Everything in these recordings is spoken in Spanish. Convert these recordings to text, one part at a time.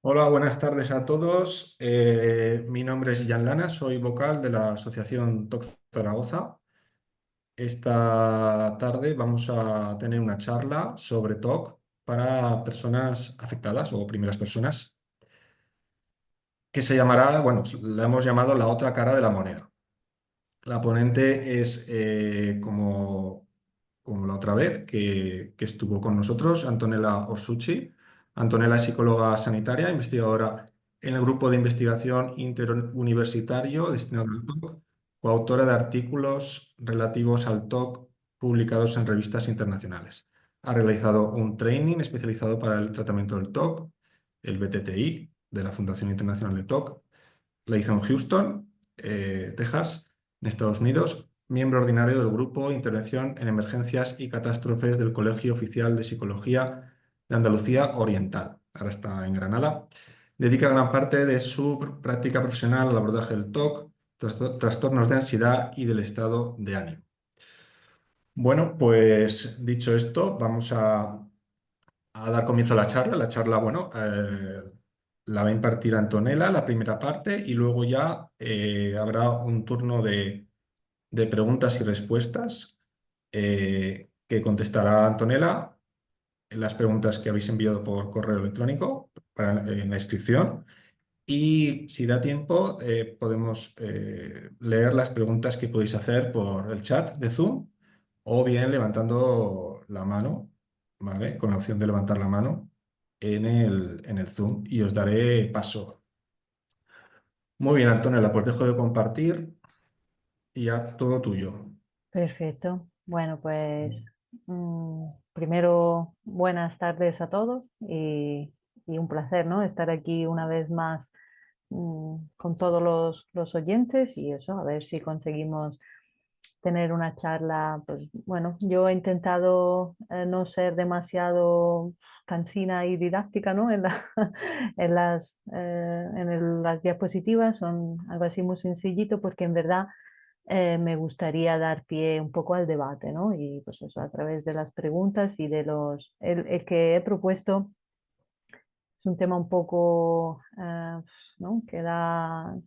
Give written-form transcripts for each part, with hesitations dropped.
Hola, buenas tardes a todos. Mi nombre es Jan Lana, soy vocal de la Asociación TOC Zaragoza. Esta tarde vamos a tener una charla sobre TOC para personas afectadas o primeras personas, que se llamará, bueno, la hemos llamado la otra cara de la moneda. La ponente es, como la otra vez que estuvo con nosotros, Antonella Orsucci. Antonella es psicóloga sanitaria, investigadora en el grupo de investigación interuniversitario destinado al TOC, coautora de artículos relativos al TOC publicados en revistas internacionales. Ha realizado un training especializado para el tratamiento del TOC, el BTTI, de la Fundación Internacional de TOC. La hizo en Houston, Texas, en Estados Unidos, miembro ordinario del Grupo Intervención en Emergencias y Catástrofes del Colegio Oficial de Psicología de Andalucía Oriental. Ahora está en Granada. Dedica gran parte de su práctica profesional al abordaje del TOC, trastornos de ansiedad y del estado de ánimo. Bueno, pues dicho esto, vamos a dar comienzo a la charla. La charla, bueno, la va a impartir Antonella, la primera parte, y luego ya habrá un turno de preguntas y respuestas que contestará Antonella en las preguntas que habéis enviado por correo electrónico en la inscripción. Y si da tiempo, podemos leer las preguntas que podéis hacer por el chat de Zoom o bien levantando la mano, ¿vale? Con la opción de levantar la mano en el Zoom y os daré paso. Muy bien, Antonella, pues dejo de compartir y ya todo tuyo. Perfecto. Bueno, pues primero buenas tardes a todos y un placer, ¿no? Estar aquí una vez más con todos los oyentes y eso, a ver si conseguimos tener una charla. Pues bueno, yo he intentado no ser demasiado cansina y didáctica, ¿no? Las diapositivas son algo así muy sencillito porque en verdad me gustaría dar pie un poco al debate, ¿no? Y pues eso, a través de las preguntas y de el que he propuesto es un tema un poco, ¿no? Que da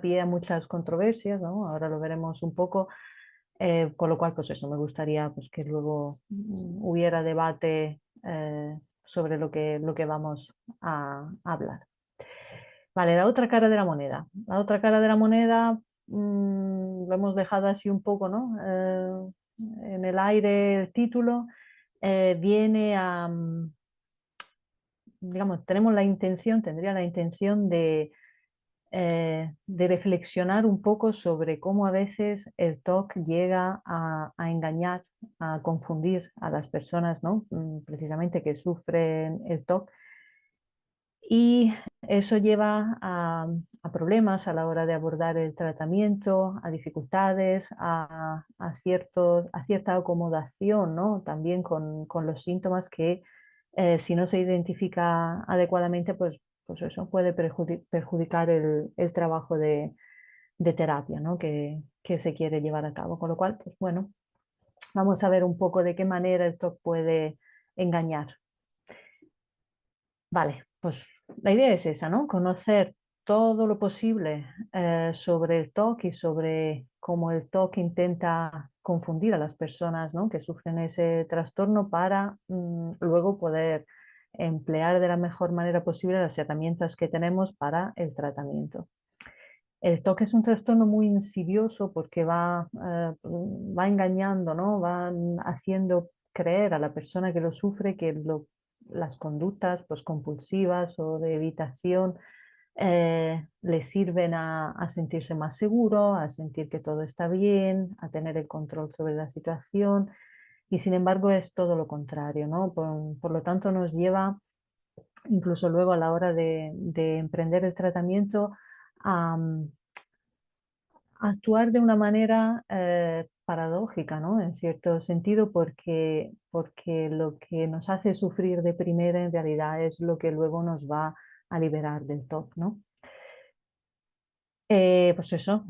pie a muchas controversias, ¿no? Ahora lo veremos un poco, con lo cual, pues eso, me gustaría pues, que luego hubiera debate sobre lo que vamos a hablar. Vale, la otra cara de la moneda. La otra cara de la moneda lo hemos dejado así un poco, ¿no? En el aire el título viene a, digamos, tendría la intención de reflexionar un poco sobre cómo a veces el TOC llega a engañar, a confundir a las personas, ¿no? Precisamente que sufren el TOC y eso lleva a problemas a la hora de abordar el tratamiento, a dificultades, a cierta acomodación, ¿no? También con los síntomas que si no se identifica adecuadamente, pues eso puede perjudicar el trabajo de terapia, ¿no? Que se quiere llevar a cabo. Con lo cual, pues bueno, vamos a ver un poco de qué manera el TOC puede engañar. Vale, pues la idea es esa, ¿no? Conocer todo lo posible sobre el TOC y sobre cómo el TOC intenta confundir a las personas, ¿no? Que sufren ese trastorno para luego poder emplear de la mejor manera posible las herramientas que tenemos para el tratamiento. El TOC es un trastorno muy insidioso porque va engañando, ¿no? Va haciendo creer a la persona que lo sufre que las conductas pues, compulsivas o de evitación le sirven a sentirse más seguro, a sentir que todo está bien, a tener el control sobre la situación y sin embargo es todo lo contrario, ¿no? Por lo tanto nos lleva incluso luego a la hora de emprender el tratamiento a actuar de una manera paradójica, ¿no? En cierto sentido, porque lo que nos hace sufrir de primera en realidad es lo que luego nos va a liberar del TOC, ¿no? Pues eso,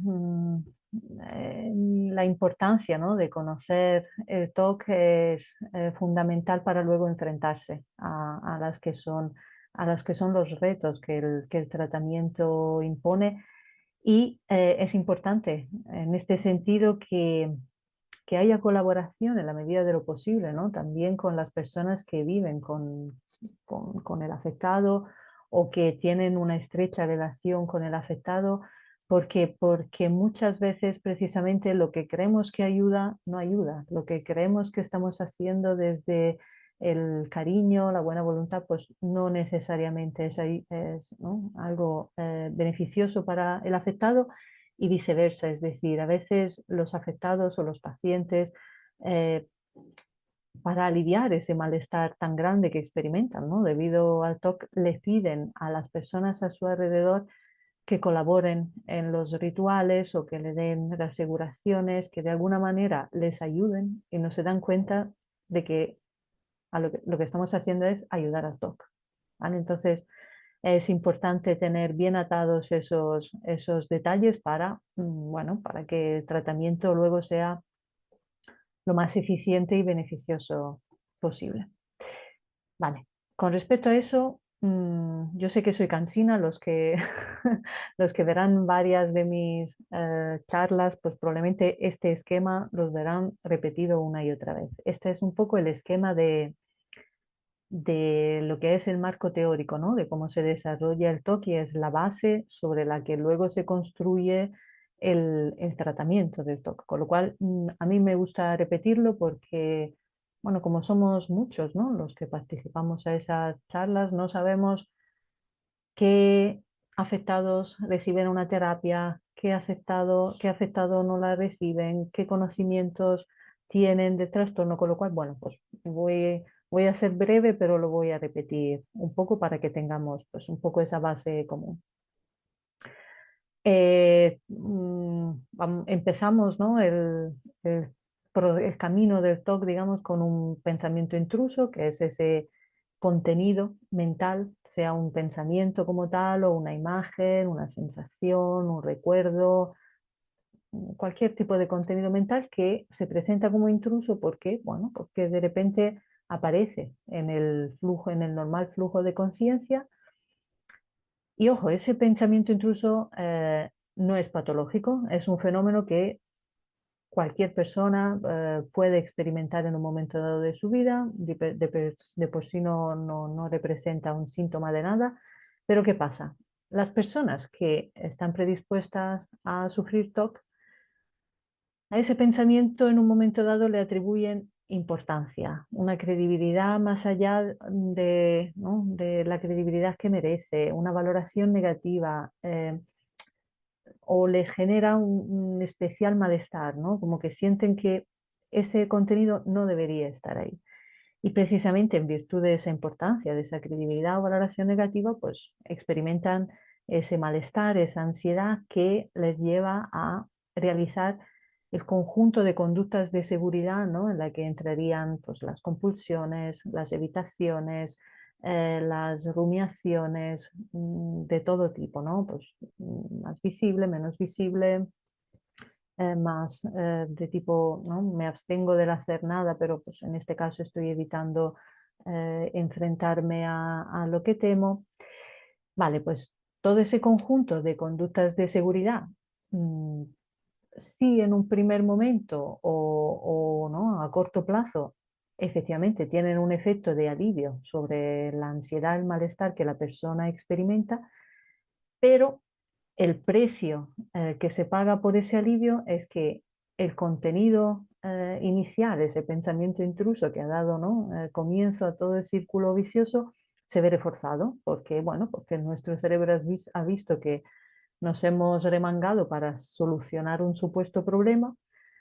la importancia, ¿no? de conocer el TOC es fundamental para luego enfrentarse a las que son a las que son los retos que el tratamiento impone. Y es importante en este sentido que haya colaboración en la medida de lo posible, ¿no? También con las personas que viven con el afectado o que tienen una estrecha relación con el afectado, porque muchas veces precisamente lo que creemos que ayuda no ayuda. Lo que creemos que estamos haciendo desde el cariño, la buena voluntad, pues no necesariamente es, ¿no?, algo beneficioso para el afectado y viceversa. Es decir, a veces los afectados o los pacientes, eh, para aliviar ese malestar tan grande que experimentan, ¿no?, debido al TOC, le piden a las personas a su alrededor que colaboren en los rituales o que le den aseguraciones, que de alguna manera les ayuden y no se dan cuenta de que, lo que estamos haciendo es ayudar al TOC. ¿Vale? Entonces, es importante tener bien atados esos detalles para, bueno, para que el tratamiento luego sea lo más eficiente y beneficioso posible. Vale, con respecto a eso, yo sé que soy cansina, los que, los que verán varias de mis charlas, pues probablemente este esquema los verán repetido una y otra vez. Este es un poco el esquema de lo que es el marco teórico, ¿no? De cómo se desarrolla el TOC y es la base sobre la que luego se construye el tratamiento del TOC. Con lo cual, a mí me gusta repetirlo porque, bueno, como somos muchos, ¿no?, los que participamos a esas charlas, no sabemos qué afectados reciben una terapia, qué afectado no la reciben, qué conocimientos tienen de trastorno, con lo cual, bueno, pues voy a ser breve, pero lo voy a repetir un poco para que tengamos pues un poco esa base común. Empezamos, ¿no?, el camino del TOC, digamos, con un pensamiento intruso, que es ese contenido mental, sea un pensamiento como tal o una imagen, una sensación, un recuerdo, cualquier tipo de contenido mental que se presenta como intruso porque, bueno, porque de repente aparece en el flujo, en el normal flujo de conciencia. Y ojo, ese pensamiento intruso no es patológico, es un fenómeno que cualquier persona puede experimentar en un momento dado de su vida, de por sí no representa un síntoma de nada, pero ¿qué pasa? Las personas que están predispuestas a sufrir TOC, a ese pensamiento en un momento dado le atribuyen importancia, una credibilidad más allá de, ¿no?, de la credibilidad que merece, una valoración negativa, o les genera un especial malestar, ¿no? Como que sienten que ese contenido no debería estar ahí. Y precisamente en virtud de esa importancia, de esa credibilidad o valoración negativa, pues experimentan ese malestar, esa ansiedad que les lleva a realizar el conjunto de conductas de seguridad, ¿no?, en la que entrarían pues, las compulsiones, las evitaciones, las rumiaciones, de todo tipo, ¿no? Pues, más visible, menos visible, más de tipo, ¿no?, me abstengo del hacer nada, pero pues en este caso estoy evitando enfrentarme a lo que temo. Vale, pues todo ese conjunto de conductas de seguridad, mm, sí en un primer momento o, ¿no?, a corto plazo, efectivamente tienen un efecto de alivio sobre la ansiedad, el malestar que la persona experimenta, pero el precio que se paga por ese alivio es que el contenido inicial, ese pensamiento intruso que ha dado, ¿no?, comienzo a todo el círculo vicioso, se ve reforzado, porque, bueno, porque nuestro cerebro ha visto que nos hemos remangado para solucionar un supuesto problema,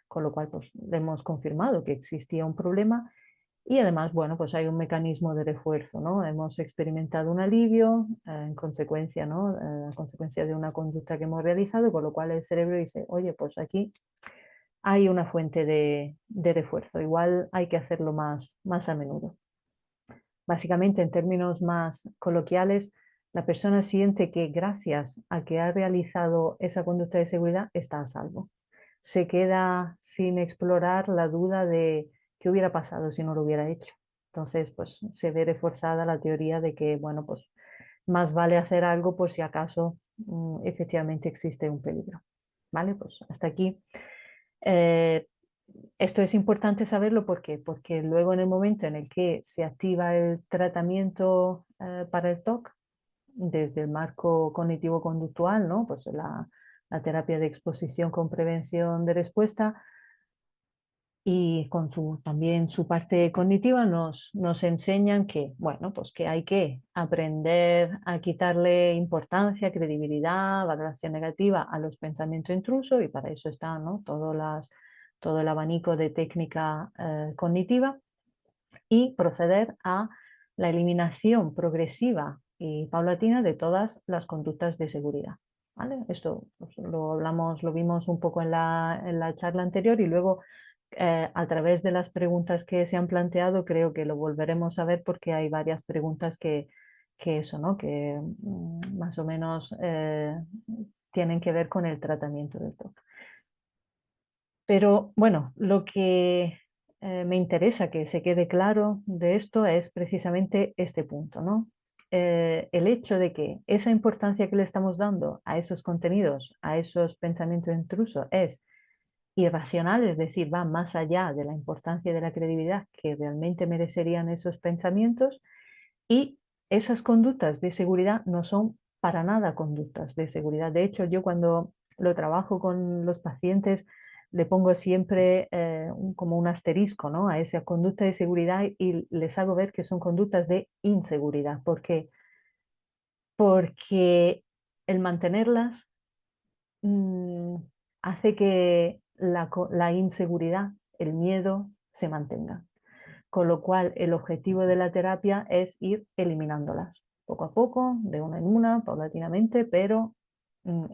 con lo cual pues, le hemos confirmado que existía un problema y además, bueno, pues hay un mecanismo de refuerzo, ¿no? Hemos experimentado un alivio en consecuencia, ¿no?, a consecuencia de una conducta que hemos realizado, con lo cual el cerebro dice, oye, pues aquí hay una fuente de refuerzo, igual hay que hacerlo más a menudo. Básicamente, en términos más coloquiales, la persona siente que gracias a que ha realizado esa conducta de seguridad está a salvo. Se queda sin explorar la duda de qué hubiera pasado si no lo hubiera hecho. Entonces, pues se ve reforzada la teoría de que, bueno, pues más vale hacer algo por si acaso efectivamente existe un peligro. ¿Vale? Pues hasta aquí. Eh, Esto es importante saberlo porque luego en el momento en el que se activa el tratamiento para el TOC, desde el marco cognitivo-conductual, ¿no? Pues la terapia de exposición con prevención de respuesta, y con también su parte cognitiva nos enseñan que, bueno, pues que hay que aprender a quitarle importancia, credibilidad, valoración negativa a los pensamientos intrusos, y para eso está, ¿no? Todo el abanico de técnica cognitiva, y proceder a la eliminación progresiva y paulatina de todas las conductas de seguridad. ¿Vale? Esto pues, lo hablamos, lo vimos un poco en la charla anterior, y luego a través de las preguntas que se han planteado creo que lo volveremos a ver, porque hay varias preguntas que eso, ¿no? Que más o menos tienen que ver con el tratamiento del TOC. Pero bueno, lo que me interesa que se quede claro de esto es precisamente este punto, ¿no? El hecho de que esa importancia que le estamos dando a esos contenidos, a esos pensamientos intrusos, es irracional, es decir, va más allá de la importancia de la credibilidad que realmente merecerían esos pensamientos, y esas conductas de seguridad no son para nada conductas de seguridad. De hecho, yo cuando lo trabajo con los pacientes le pongo siempre como un asterisco, ¿no? A esa conducta de seguridad, y les hago ver que son conductas de inseguridad. ¿Por qué? Porque el mantenerlas mm, hace que la inseguridad, el miedo, se mantenga. Con lo cual, el objetivo de la terapia es ir eliminándolas poco a poco, de una en una, paulatinamente, pero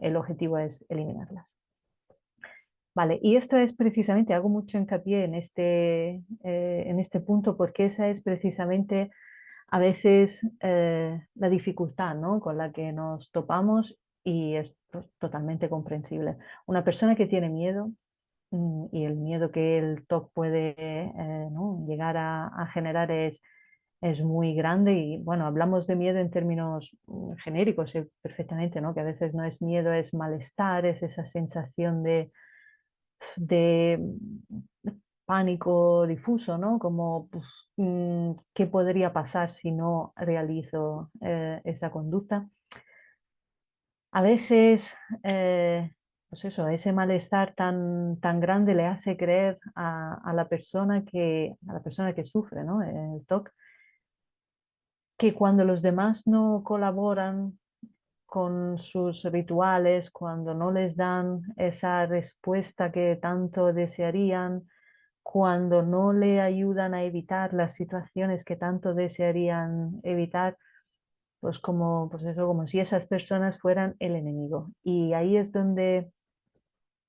el objetivo es eliminarlas. Vale, y esto es precisamente, hago mucho hincapié en este punto, porque esa es precisamente a veces la dificultad, ¿no? Con la que nos topamos, y es pues, totalmente comprensible. Una persona que tiene miedo, y el miedo que el TOC puede ¿no? llegar a generar es muy grande, y bueno, hablamos de miedo en términos genéricos perfectamente, ¿no? Que a veces no es miedo, es malestar, es esa sensación de pánico difuso, ¿no? Como pues, qué podría pasar si no realizo esa conducta. A veces, pues eso, ese malestar tan grande le hace creer a a la persona que sufre, ¿no? El TOC, que cuando los demás no colaboran con sus rituales, cuando no les dan esa respuesta que tanto desearían, cuando no le ayudan a evitar las situaciones que tanto desearían evitar, pues eso, como si esas personas fueran el enemigo. Y ahí es donde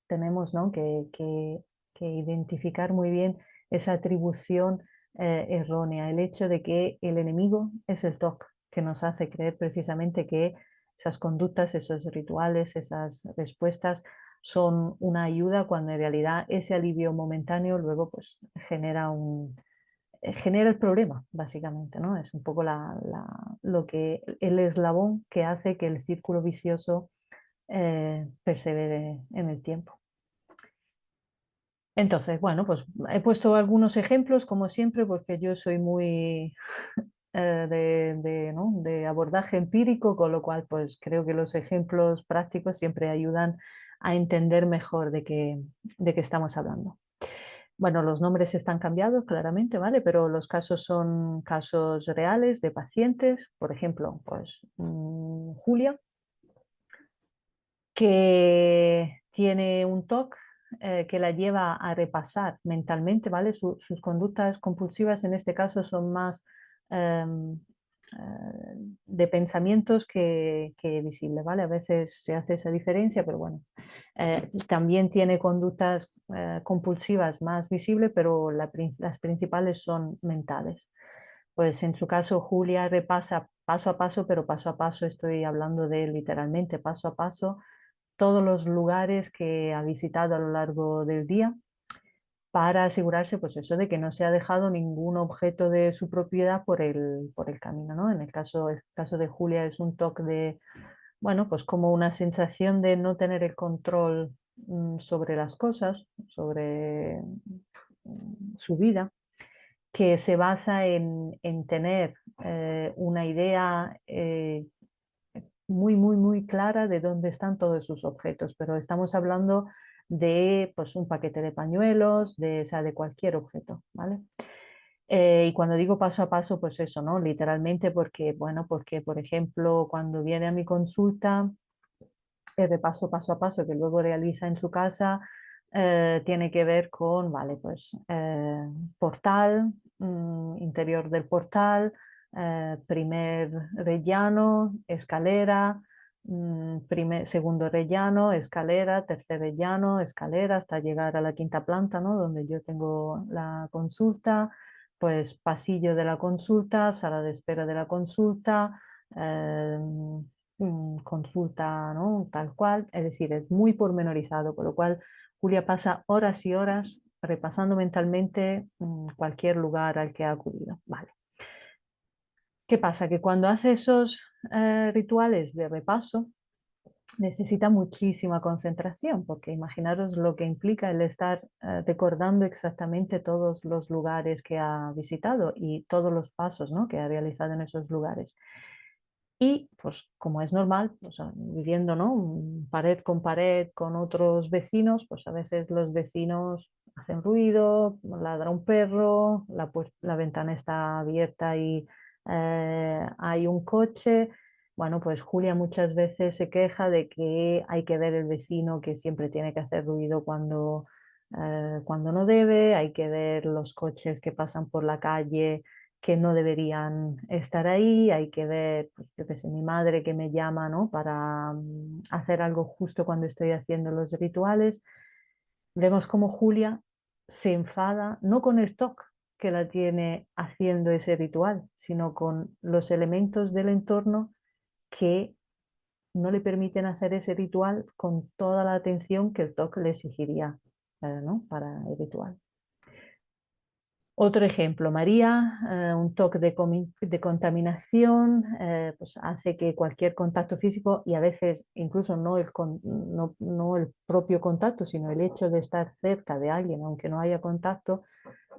tenemos, ¿no? que identificar muy bien esa atribución errónea, el hecho de que el enemigo es el TOC, que nos hace creer precisamente que esas conductas, esos rituales, esas respuestas son una ayuda, cuando en realidad ese alivio momentáneo luego pues genera el problema, básicamente, ¿no? Es un poco el eslabón que hace que el círculo vicioso persevere en el tiempo. Entonces, bueno, pues he puesto algunos ejemplos, como siempre, porque yo soy muy ¿no? de abordaje empírico, con lo cual, pues creo que los ejemplos prácticos siempre ayudan a entender mejor de qué estamos hablando. Bueno, los nombres están cambiados claramente, ¿vale? Pero los casos son casos reales de pacientes. Por ejemplo, pues Julia, que tiene un TOC que la lleva a repasar mentalmente, ¿vale? Sus conductas compulsivas en este caso son más em, de pensamientos que visibles, ¿vale? A veces se hace esa diferencia, pero bueno. También tiene conductas compulsivas más visibles, pero las principales son mentales. Pues en su caso, Julia repasa paso a paso, pero paso a paso estoy hablando de literalmente paso a paso, todos los lugares que ha visitado a lo largo del día, para asegurarse, pues eso, de que no se ha dejado ningún objeto de su propiedad por el camino, ¿no? En el caso de Julia es un toque de, bueno, pues como una sensación de no tener el control sobre las cosas, sobre su vida, que se basa en tener una idea muy, muy, muy clara de dónde están todos sus objetos, pero estamos hablando de pues, un paquete de pañuelos, o sea, de cualquier objeto, ¿vale? Y cuando digo paso a paso, pues eso, ¿no? Literalmente porque, bueno, porque, por ejemplo, cuando viene a mi consulta, el repaso paso a paso que luego realiza en su casa tiene que ver con, vale, pues portal, interior del portal, primer rellano, escalera, segundo rellano, escalera, tercer rellano, escalera, hasta llegar a la quinta planta, ¿no? Donde yo tengo la consulta, pues pasillo de la consulta, sala de espera de la consulta, eh, consulta, ¿no? Tal cual, es decir, es muy pormenorizado, con lo cual Julia pasa horas y horas repasando mentalmente cualquier lugar al que ha acudido. Vale. ¿Qué pasa? Que cuando hace esos rituales de repaso, necesita muchísima concentración, porque imaginaros lo que implica el estar recordando exactamente todos los lugares que ha visitado y todos los pasos, ¿no? que ha realizado en esos lugares. Y pues como es normal, pues, viviendo, ¿no? Pared con pared con otros vecinos, pues a veces los vecinos hacen ruido, ladra un perro, la ventana está abierta y hay un coche. Bueno, pues Julia muchas veces se queja de que hay que ver el vecino que siempre tiene que hacer ruido cuando no debe, hay que ver los coches que pasan por la calle que no deberían estar ahí, hay que ver, pues yo qué sé, mi madre que me llama, ¿no? Para hacer algo justo cuando estoy haciendo los rituales. Vemos cómo Julia se enfada, no con el TOC que la tiene haciendo ese ritual, sino con los elementos del entorno que no le permiten hacer ese ritual con toda la atención que el TOC le exigiría, ¿no? para el ritual. Otro ejemplo, María, un toque de contaminación, pues hace que cualquier contacto físico y a veces incluso no el propio contacto, sino el hecho de estar cerca de alguien, aunque no haya contacto,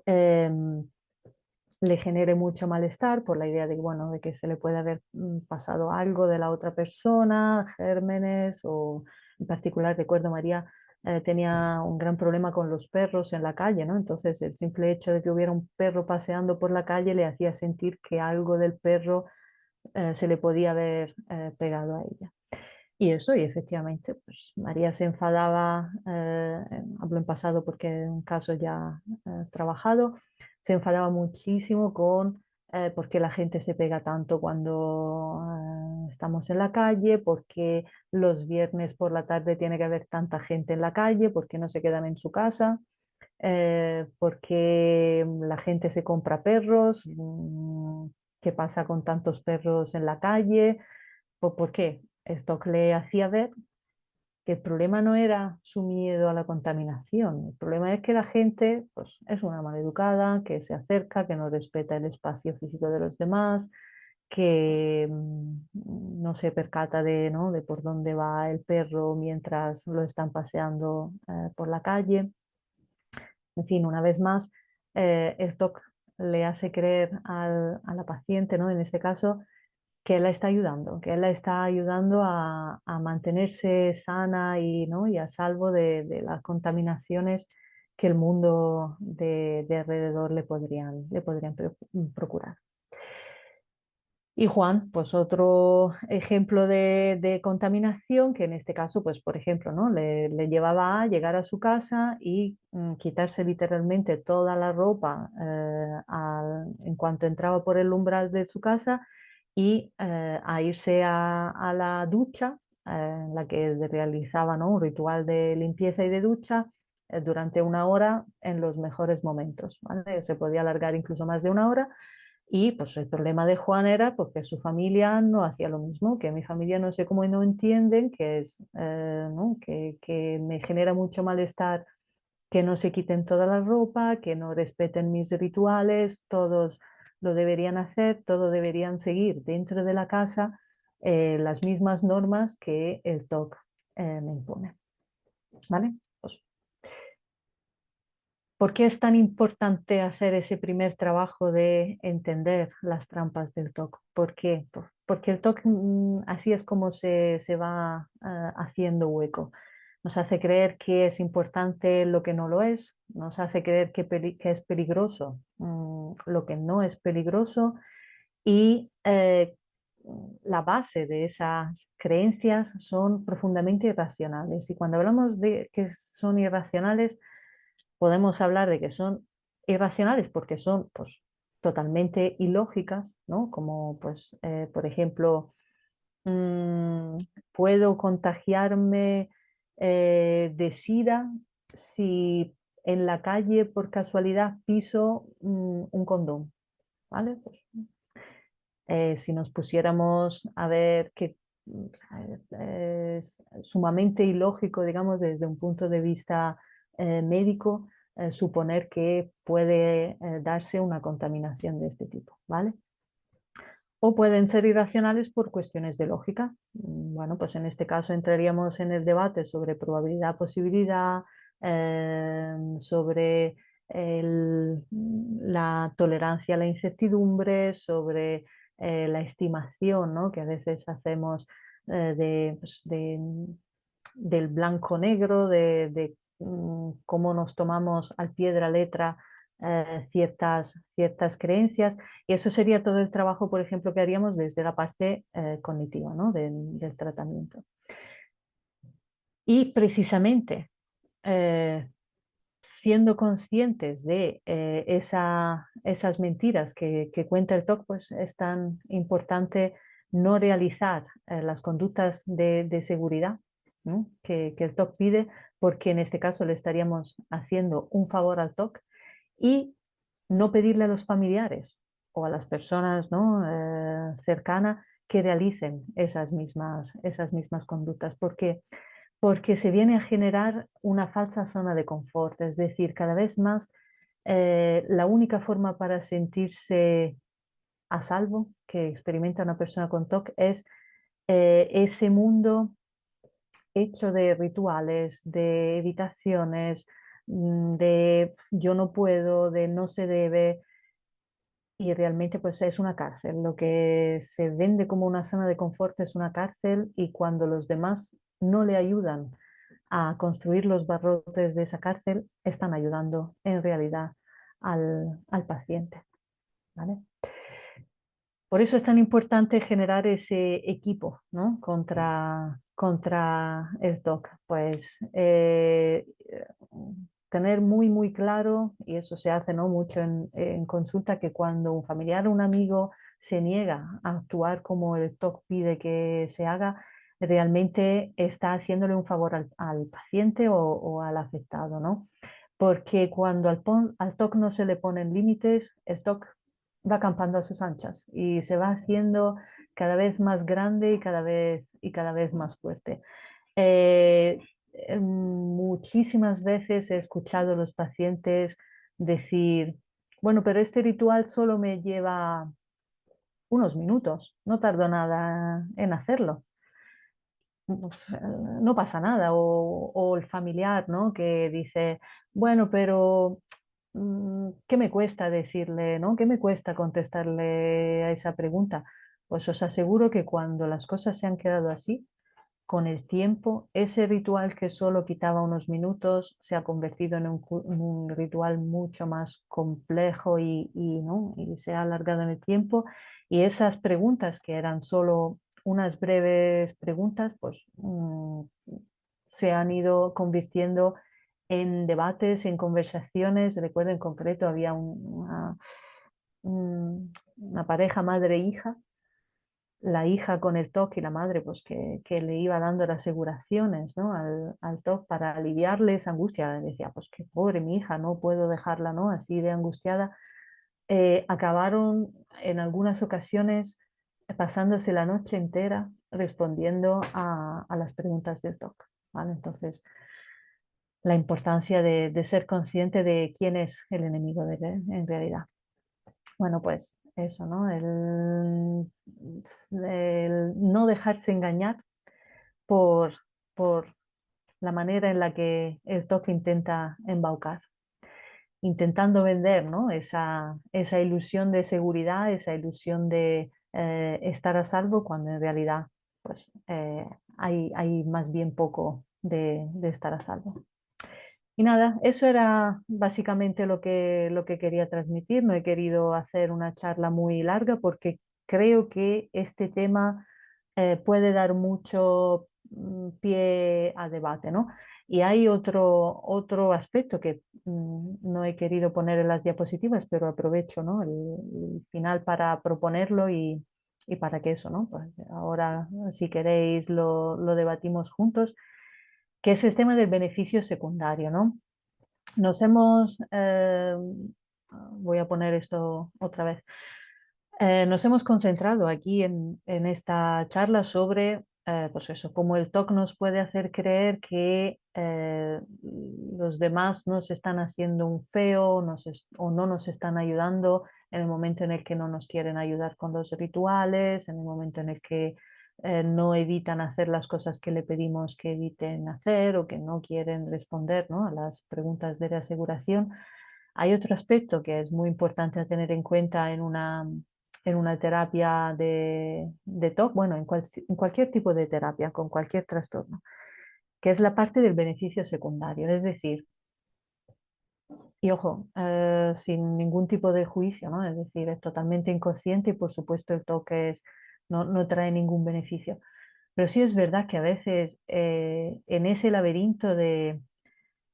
le genere mucho malestar por la idea de, bueno, de que se le puede haber pasado algo de la otra persona, gérmenes o en particular recuerdo María tenía un gran problema con los perros en la calle, ¿no? Entonces el simple hecho de que hubiera un perro paseando por la calle le hacía sentir que algo del perro se le podía haber pegado a ella. Y eso, y efectivamente, pues María se enfadaba, hablo en pasado porque en un caso ya trabajado, se enfadaba muchísimo con por qué la gente se pega tanto cuando estamos en la calle, porque los viernes por la tarde tiene que haber tanta gente en la calle, porque no se quedan en su casa, porque la gente se compra perros, qué pasa con tantos perros en la calle, ¿por qué? Esto le hacía ver que el problema no era su miedo a la contaminación, el problema es que la gente pues, es una maleducada, que se acerca, que no respeta el espacio físico de los demás, que no se percata de, ¿no? de por dónde va el perro mientras lo están paseando por la calle. En fin, una vez más, el TOC le hace creer a la paciente, ¿no? en este caso, que él la está ayudando, que él la está ayudando a mantenerse sana y, ¿no? y a salvo de las contaminaciones que el mundo de alrededor le podrían procurar. Y Juan, pues otro ejemplo de contaminación que en este caso, pues por ejemplo, ¿no? le llevaba a llegar a su casa y quitarse literalmente toda la ropa en cuanto entraba por el umbral de su casa y a irse a la ducha, en la que realizaba, ¿no? un ritual de limpieza y de ducha durante una hora en los mejores momentos, ¿vale? Se podía alargar incluso más de una hora y pues el problema de Juan era porque su familia no hacía lo mismo, que mi familia no sé cómo no entienden, que es ¿no? que me genera mucho malestar que no se quiten toda la ropa, que no respeten mis rituales, todos lo deberían hacer, todo deberían seguir dentro de la casa las mismas normas que el TOC me impone. ¿Vale? Pues, ¿por qué es tan importante hacer ese primer trabajo de entender las trampas del TOC? ¿Por qué? Porque el TOC así es como se va haciendo hueco. Nos hace creer que es importante lo que no lo es, nos hace creer que es peligroso lo que no es peligroso y la base de esas creencias son profundamente irracionales. Y cuando hablamos de que son irracionales, podemos hablar de que son irracionales porque son pues, totalmente ilógicas, ¿no? Como, pues, por ejemplo, mm, puedo contagiarme de SIDA si en la calle por casualidad piso un condón, ¿vale? Pues, si nos pusiéramos a ver que es sumamente ilógico, digamos, desde un punto de vista médico, suponer que puede darse una contaminación de este tipo, ¿vale? O pueden ser irracionales por cuestiones de lógica. Bueno, pues en este caso entraríamos en el debate sobre probabilidad-posibilidad, sobre la tolerancia a la incertidumbre, sobre la estimación, ¿no? Que a veces hacemos pues, del blanco-negro, de cómo nos tomamos al pie de la letra ciertas creencias. Y eso sería todo el trabajo, por ejemplo, que haríamos desde la parte cognitiva, ¿no? Del tratamiento. Y precisamente eh, siendo conscientes de esas mentiras que cuenta el TOC, pues es tan importante no realizar las conductas de seguridad, ¿no? que el TOC pide, porque en este caso le estaríamos haciendo un favor al TOC y no pedirle a los familiares o a las personas, ¿no? cercanas que realicen esas mismas conductas, porque se viene a generar una falsa zona de confort, es decir, cada vez más la única forma para sentirse a salvo que experimenta una persona con TOC es ese mundo hecho de rituales, de evitaciones, de yo no puedo, de no se debe, y realmente pues es una cárcel. Lo que se vende como una zona de confort es una cárcel y cuando los demás no le ayudan a construir los barrotes de esa cárcel, están ayudando en realidad al paciente. ¿Vale? Por eso es tan importante generar ese equipo, ¿no? contra el TOC. Pues tener muy claro, y eso se hace, ¿no? mucho en consulta, que cuando un familiar o un amigo se niega a actuar como el TOC pide que se haga, realmente está haciéndole un favor al paciente o al afectado, ¿no? Porque cuando al TOC no se le ponen límites, el TOC va acampando a sus anchas y se va haciendo cada vez más grande y cada vez más fuerte. Eh, Muchísimas veces he escuchado a los pacientes decir, bueno, pero este ritual solo me lleva unos minutos, no tardo nada en hacerlo. No pasa nada. O el familiar, ¿no? que dice, bueno, pero ¿qué me cuesta decirle, ¿no? ¿Qué me cuesta contestarle a esa pregunta? Pues os aseguro que cuando las cosas se han quedado así, con el tiempo, ese ritual que solo quitaba unos minutos se ha convertido en un ritual mucho más complejo ¿no? y se ha alargado en el tiempo. Y esas preguntas que eran solo unas breves preguntas, pues se han ido convirtiendo en debates, en conversaciones. Recuerdo en concreto había una pareja madre-hija, la hija con el TOC y la madre pues que le iba dando las aseguraciones, ¿no? al TOC para aliviarle esa angustia. Decía, pues qué pobre mi hija, no puedo dejarla, ¿no? así de angustiada. Acabaron en algunas ocasiones pasándose la noche entera respondiendo a las preguntas del TOC. ¿Vale? Entonces, la importancia de ser consciente de quién es el enemigo en realidad. Bueno, pues eso, ¿no? El no dejarse engañar por, por la manera en la que el TOC intenta embaucar, intentando vender, ¿no? Esa ilusión de seguridad, esa ilusión de estar a salvo, cuando en realidad pues, hay más bien poco de estar a salvo. Y nada, eso era básicamente lo que quería transmitir. No he querido hacer una charla muy larga porque creo que este tema puede dar mucho pie a debate, ¿no? Y hay otro aspecto que no he querido poner en las diapositivas, pero aprovecho, ¿no? El final para proponerlo y para que eso, ¿no? Pues ahora, si queréis, lo debatimos juntos, que es el tema del beneficio secundario, ¿no? Nos hemos, voy a poner esto otra vez, nos hemos concentrado aquí en esta charla sobre, pues eso, cómo el TOC nos puede hacer creer que los demás nos están haciendo un feo o no nos están ayudando en el momento en el que no nos quieren ayudar con los rituales, en el momento en el que no evitan hacer las cosas que le pedimos que eviten hacer o que no quieren responder, ¿no?, a las preguntas de reaseguración. Hay otro aspecto que es muy importante a tener en cuenta en una terapia de TOC, bueno, en cualquier tipo de terapia, con cualquier trastorno, que es la parte del beneficio secundario. Es decir, y ojo, sin ningún tipo de juicio, ¿no? Es decir, es totalmente inconsciente y por supuesto el TOC no trae ningún beneficio. Pero sí es verdad que a veces en ese laberinto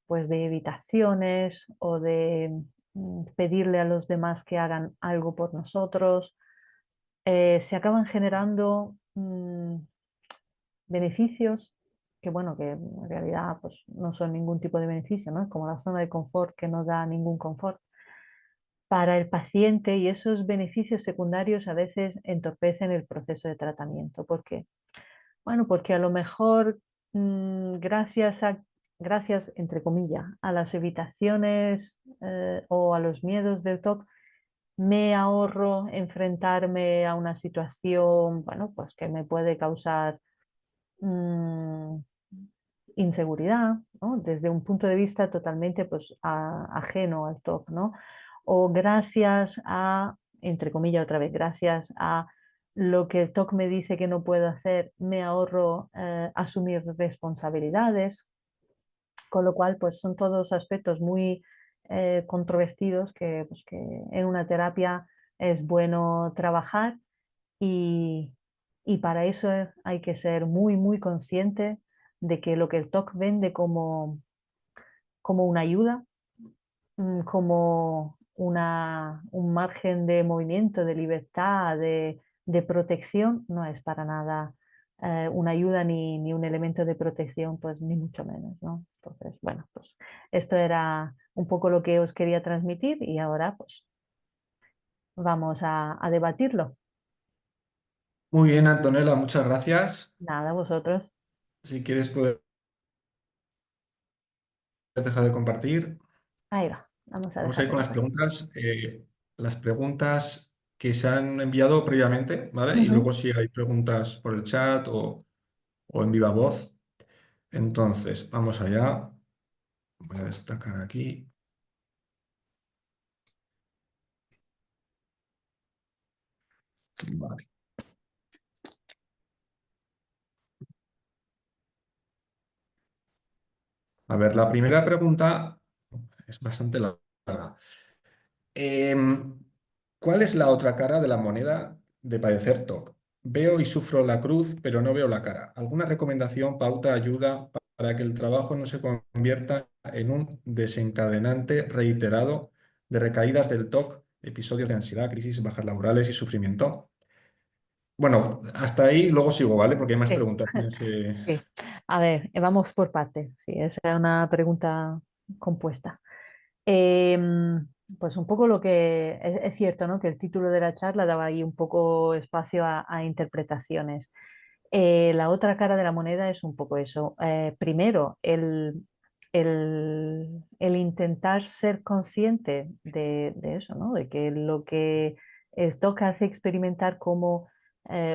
pues de evitaciones o de pedirle a los demás que hagan algo por nosotros, se acaban generando beneficios que, bueno, que en realidad pues, no son ningún tipo de beneficio, ¿no? Es como la zona de confort que no da ningún confort para el paciente, y esos beneficios secundarios a veces entorpecen el proceso de tratamiento. ¿Por qué? Bueno, porque a lo mejor gracias, entre comillas, a las evitaciones o a los miedos del TOC, me ahorro enfrentarme a una situación, bueno, pues que me puede causar mm, inseguridad, ¿no?, desde un punto de vista totalmente pues, ajeno al TOC, ¿no? O gracias a, entre comillas otra vez, gracias a lo que el TOC me dice que no puedo hacer, me ahorro asumir responsabilidades, con lo cual pues son todos aspectos muy controvertidos pues, que en una terapia es bueno trabajar y, y para eso hay que ser muy, muy consciente de que lo que el TOC vende como una ayuda, como un margen de movimiento, de libertad, de protección, no es para nada una ayuda ni un elemento de protección, pues ni mucho menos, ¿no? Entonces, bueno, pues esto era un poco lo que os quería transmitir y ahora pues vamos a debatirlo. Muy bien, Antonella, muchas gracias. Nada, vosotros. Si quieres, puedes dejar de compartir. Ahí va, vamos a Vamos a dejar ir de con compartir. las preguntas que se han enviado previamente, ¿vale? Y Ujú. luego si hay preguntas por el chat o en viva voz. Entonces, vamos allá. Voy a destacar aquí. Vale. A ver, la primera pregunta es bastante larga. Em, ¿Cuál es la otra cara de la moneda de padecer TOC? Veo y sufro la cruz, pero no veo la cara. ¿Alguna recomendación, pauta, ayuda para que el trabajo no se convierta en un desencadenante reiterado de recaídas del TOC, episodios de ansiedad, crisis, bajas laborales y sufrimiento? Bueno, hasta ahí luego sigo, ¿vale? Porque hay más Sí, preguntas en ese... sí. A ver, vamos por partes. Sí, esa es una pregunta compuesta. Pues un poco lo que es cierto, ¿no? Que el título de la charla daba ahí un poco espacio a interpretaciones. La otra cara de la moneda es un poco eso. Primero, el intentar ser consciente de eso, ¿no? De que lo que el TOC hace experimentar como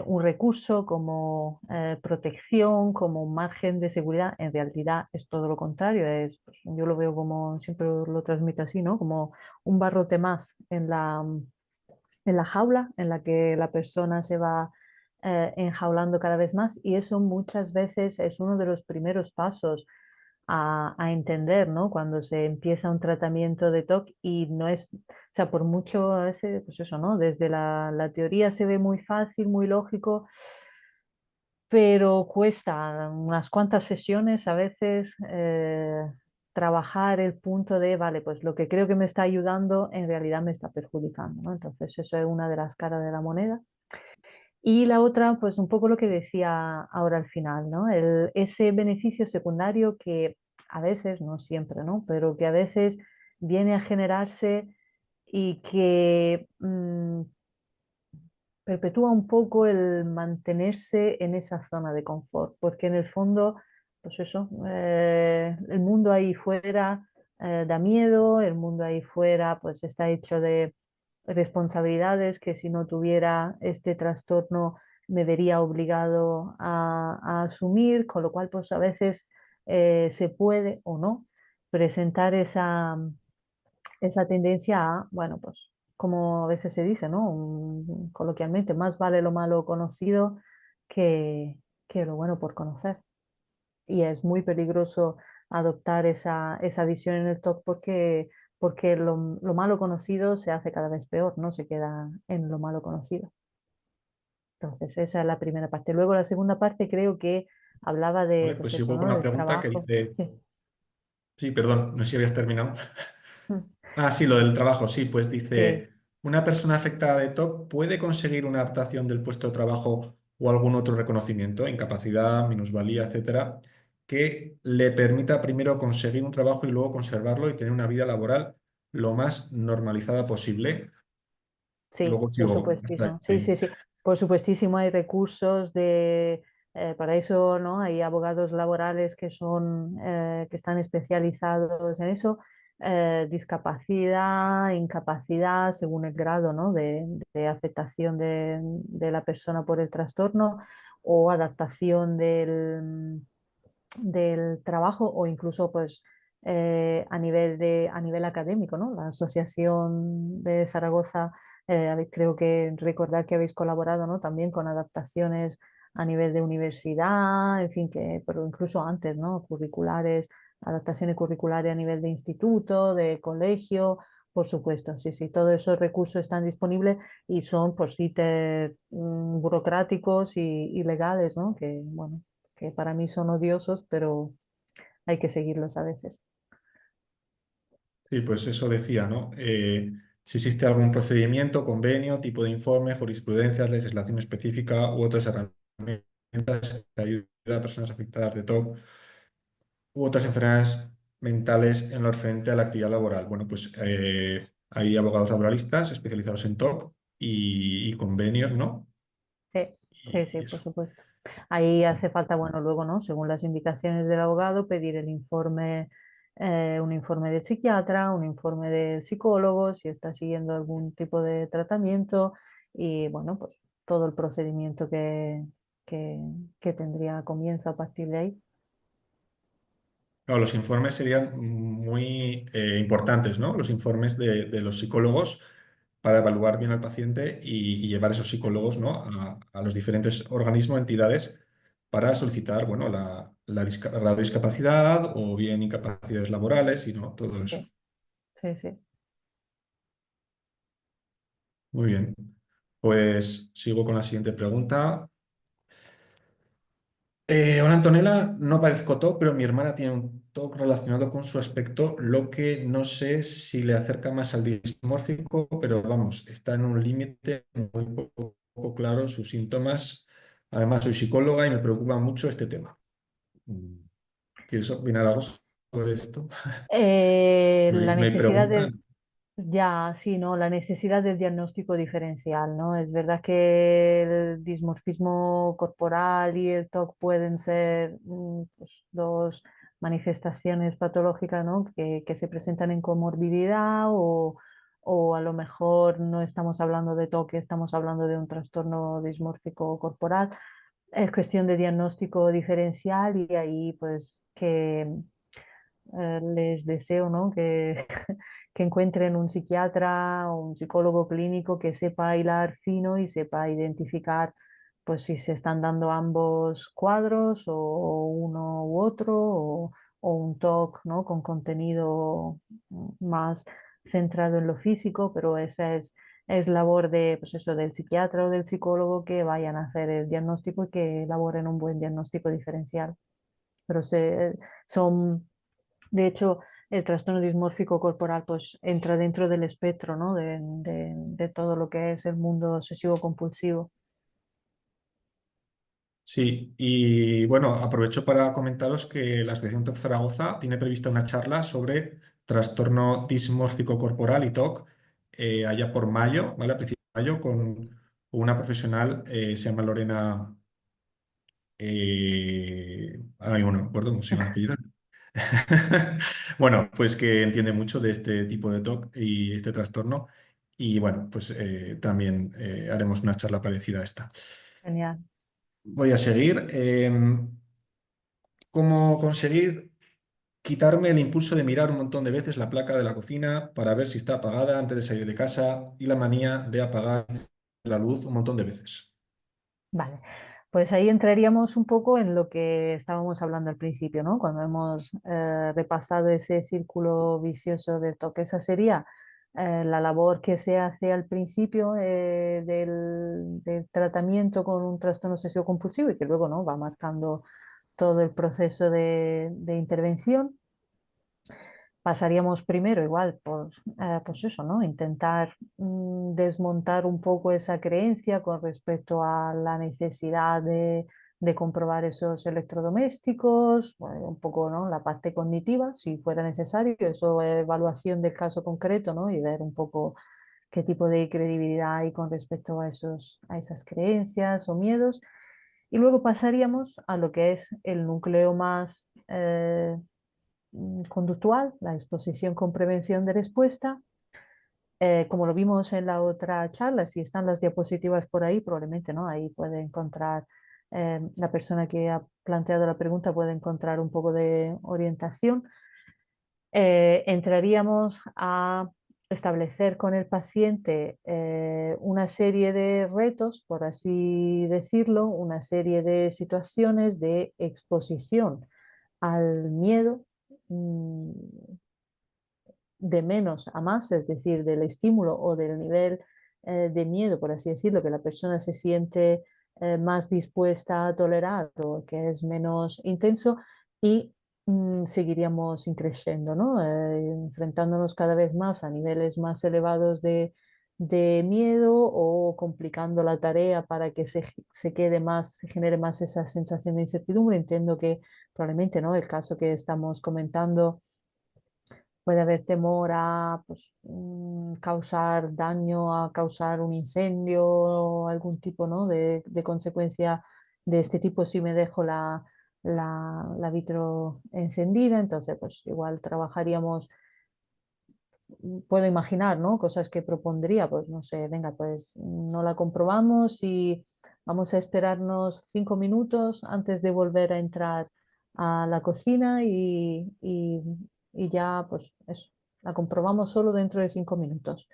un recurso, como protección, como un margen de seguridad, en realidad es todo lo contrario. Pues, yo lo veo como, siempre lo transmito así, ¿no? Como un barrote más en la jaula en la que la persona se va enjaulando cada vez más, y eso muchas veces es uno de los primeros pasos a entender, ¿no? Cuando se empieza un tratamiento de TOC y no es, o sea, por mucho, pues eso, ¿no? Desde la teoría se ve muy fácil, muy lógico, pero cuesta unas cuantas sesiones a veces trabajar el punto de, vale, pues lo que creo que me está ayudando en realidad me está perjudicando, ¿no? Entonces eso es una de las caras de la moneda. Y la otra, pues un poco lo que decía ahora al final, ¿no? Ese beneficio secundario que a veces, no siempre, ¿no? Pero que a veces viene a generarse y que perpetúa un poco el mantenerse en esa zona de confort, porque en el fondo, pues eso, el mundo ahí fuera da miedo, el mundo ahí fuera pues está hecho de responsabilidades que si no tuviera este trastorno me vería obligado a asumir, con lo cual pues a veces se puede o no presentar esa tendencia a, bueno, pues como a veces se dice, ¿no? Coloquialmente, más vale lo malo conocido que, que lo bueno por conocer. Y es muy peligroso adoptar esa visión en el TOC porque lo malo conocido se hace cada vez peor, no se queda en lo malo conocido. Entonces, esa es la primera parte. Luego, la segunda parte creo que hablaba de, Vale, pues pues eso, sigo con ¿no? una Del pregunta que trabajo. dice, Sí. sí, perdón, no sé si habías terminado. Ah, sí, lo del trabajo, sí, pues Sí. dice, ¿una persona afectada de TOC puede conseguir una adaptación del puesto de trabajo o algún otro reconocimiento, incapacidad, minusvalía, etcétera, que le permita primero conseguir un trabajo y luego conservarlo y tener una vida laboral lo más normalizada posible? Sí, Luego por sigo hasta supuestísimo. Sí, ahí. sí, sí. Por supuestísimo hay recursos para eso, ¿no? Hay abogados laborales que están especializados en eso. Discapacidad, incapacidad, según el grado, ¿no? de afectación de la persona por el trastorno o adaptación del trabajo o incluso pues a nivel académico, ¿no? La Asociación de Zaragoza, creo que recordar que habéis colaborado, ¿no? También con adaptaciones a nivel de universidad, en fin, pero incluso antes, ¿no? Curriculares, adaptaciones curriculares a nivel de instituto, de colegio, por supuesto, sí, sí, todos esos recursos están disponibles y son pues ítems burocráticos y legales, ¿no? Que, bueno, que para mí son odiosos, pero hay que seguirlos a veces. Sí, pues eso decía, ¿no? Si existe algún procedimiento, convenio, tipo de informe, jurisprudencia, legislación específica u otras herramientas que ayuda a personas afectadas de TOC u otras enfermedades mentales en lo referente a la actividad laboral. Bueno, pues hay abogados laboralistas especializados en TOC y convenios, ¿no? Sí, sí, sí, Y por eso. supuesto. Ahí hace falta, bueno, luego, ¿no? Según las indicaciones del abogado, pedir el informe, un informe del psiquiatra, un informe del psicólogo, si está siguiendo algún tipo de tratamiento y, bueno, pues todo el procedimiento que, que tendría comienzo a partir de ahí. Claro, los informes serían muy importantes, ¿no? Los informes de los psicólogos para evaluar bien al paciente y llevar esos psicólogos, ¿no? a los diferentes organismos, entidades, para solicitar, bueno, la discapacidad o bien incapacidades laborales y no, todo eso. Sí, sí, sí. Muy bien. Pues sigo con la siguiente pregunta. Hola Antonella, no padezco TOC, pero mi hermana tiene un TOC relacionado con su aspecto, lo que no sé si le acerca más al dismórfico, pero vamos, está en un límite muy poco claro sus síntomas. Además, soy psicóloga y me preocupa mucho este tema. Mm, ¿Quieres opinar algo sobre esto? La Me necesidad de, preguntan. ya, sí, ¿no? La necesidad del diagnóstico diferencial, ¿no? Es verdad que el dismorfismo corporal y el TOC pueden ser pues, dos manifestaciones patológicas, ¿no? Que se presentan en comorbilidad o a lo mejor no estamos hablando de TOC, estamos hablando de un trastorno dismórfico corporal. Es cuestión de diagnóstico diferencial y ahí pues que les deseo, ¿no? Que encuentren un psiquiatra o un psicólogo clínico que sepa hilar fino y sepa identificar pues si se están dando ambos cuadros o uno u otro o un TOC, ¿no? Con contenido más centrado en lo físico, pero esa es labor de, pues eso, del psiquiatra o del psicólogo que vayan a hacer el diagnóstico y que elaboren un buen diagnóstico diferencial. Pero son, de hecho, el trastorno dismórfico corporal pues entra dentro del espectro, ¿no? De todo lo que es el mundo obsesivo compulsivo. Sí, y bueno, aprovecho para comentaros que la Asociación TOC Zaragoza tiene prevista una charla sobre trastorno dismórfico corporal y TOC allá por mayo, ¿vale? A principios de mayo, con una profesional, se llama Lorena, ahora mismo no me acuerdo cómo se llama el apellido. Bueno, pues que entiende mucho de este tipo de TOC y este trastorno. Y bueno, pues también haremos una charla parecida a esta. Genial. Voy a seguir. ¿Cómo conseguir quitarme el impulso de mirar un montón de veces la placa de la cocina para ver si está apagada antes de salir de casa y la manía de apagar la luz un montón de veces? Vale, pues ahí entraríamos un poco en lo que estábamos hablando al principio, ¿no? Cuando hemos repasado ese círculo vicioso del toque, esa sería la labor que se hace al principio del tratamiento con un trastorno obsesivo compulsivo y que luego, ¿no? Va marcando todo el proceso de intervención. Pasaríamos primero igual por pues eso, ¿no? Intentar desmontar un poco esa creencia con respecto a la necesidad de comprobar esos electrodomésticos, bueno, un poco, ¿no? La parte cognitiva, si fuera necesario, eso evaluación del caso concreto, ¿no? Y ver un poco qué tipo de credibilidad hay con respecto a a esas creencias o miedos. Y luego pasaríamos a lo que es el núcleo más conductual, la exposición con prevención de respuesta. Como lo vimos en la otra charla, si están las diapositivas por ahí, probablemente no, ahí puede encontrar, la persona que ha planteado la pregunta puede encontrar un poco de orientación. Entraríamos a establecer con el paciente una serie de retos, por así decirlo, una serie de situaciones de exposición al miedo, mm, de menos a más, es decir, del estímulo o del nivel de miedo, por así decirlo, que la persona se siente más dispuesta a tolerar o que es menos intenso y seguiríamos increciendo, ¿no? Enfrentándonos cada vez más a niveles más elevados de miedo o complicando la tarea para que se quede más, se genere más esa sensación de incertidumbre. Entiendo que probablemente, ¿no? El caso que estamos comentando puede haber temor a pues, causar daño, a causar un incendio o algún tipo, ¿no? de consecuencia de este tipo si me dejo la vitro encendida. Entonces, pues igual trabajaríamos, puedo imaginar, ¿no? Cosas que propondría, pues no sé, venga, pues no la comprobamos y vamos a esperarnos 5 minutos antes de volver a entrar a la cocina y ya, pues eso, la comprobamos solo dentro de 5 minutos.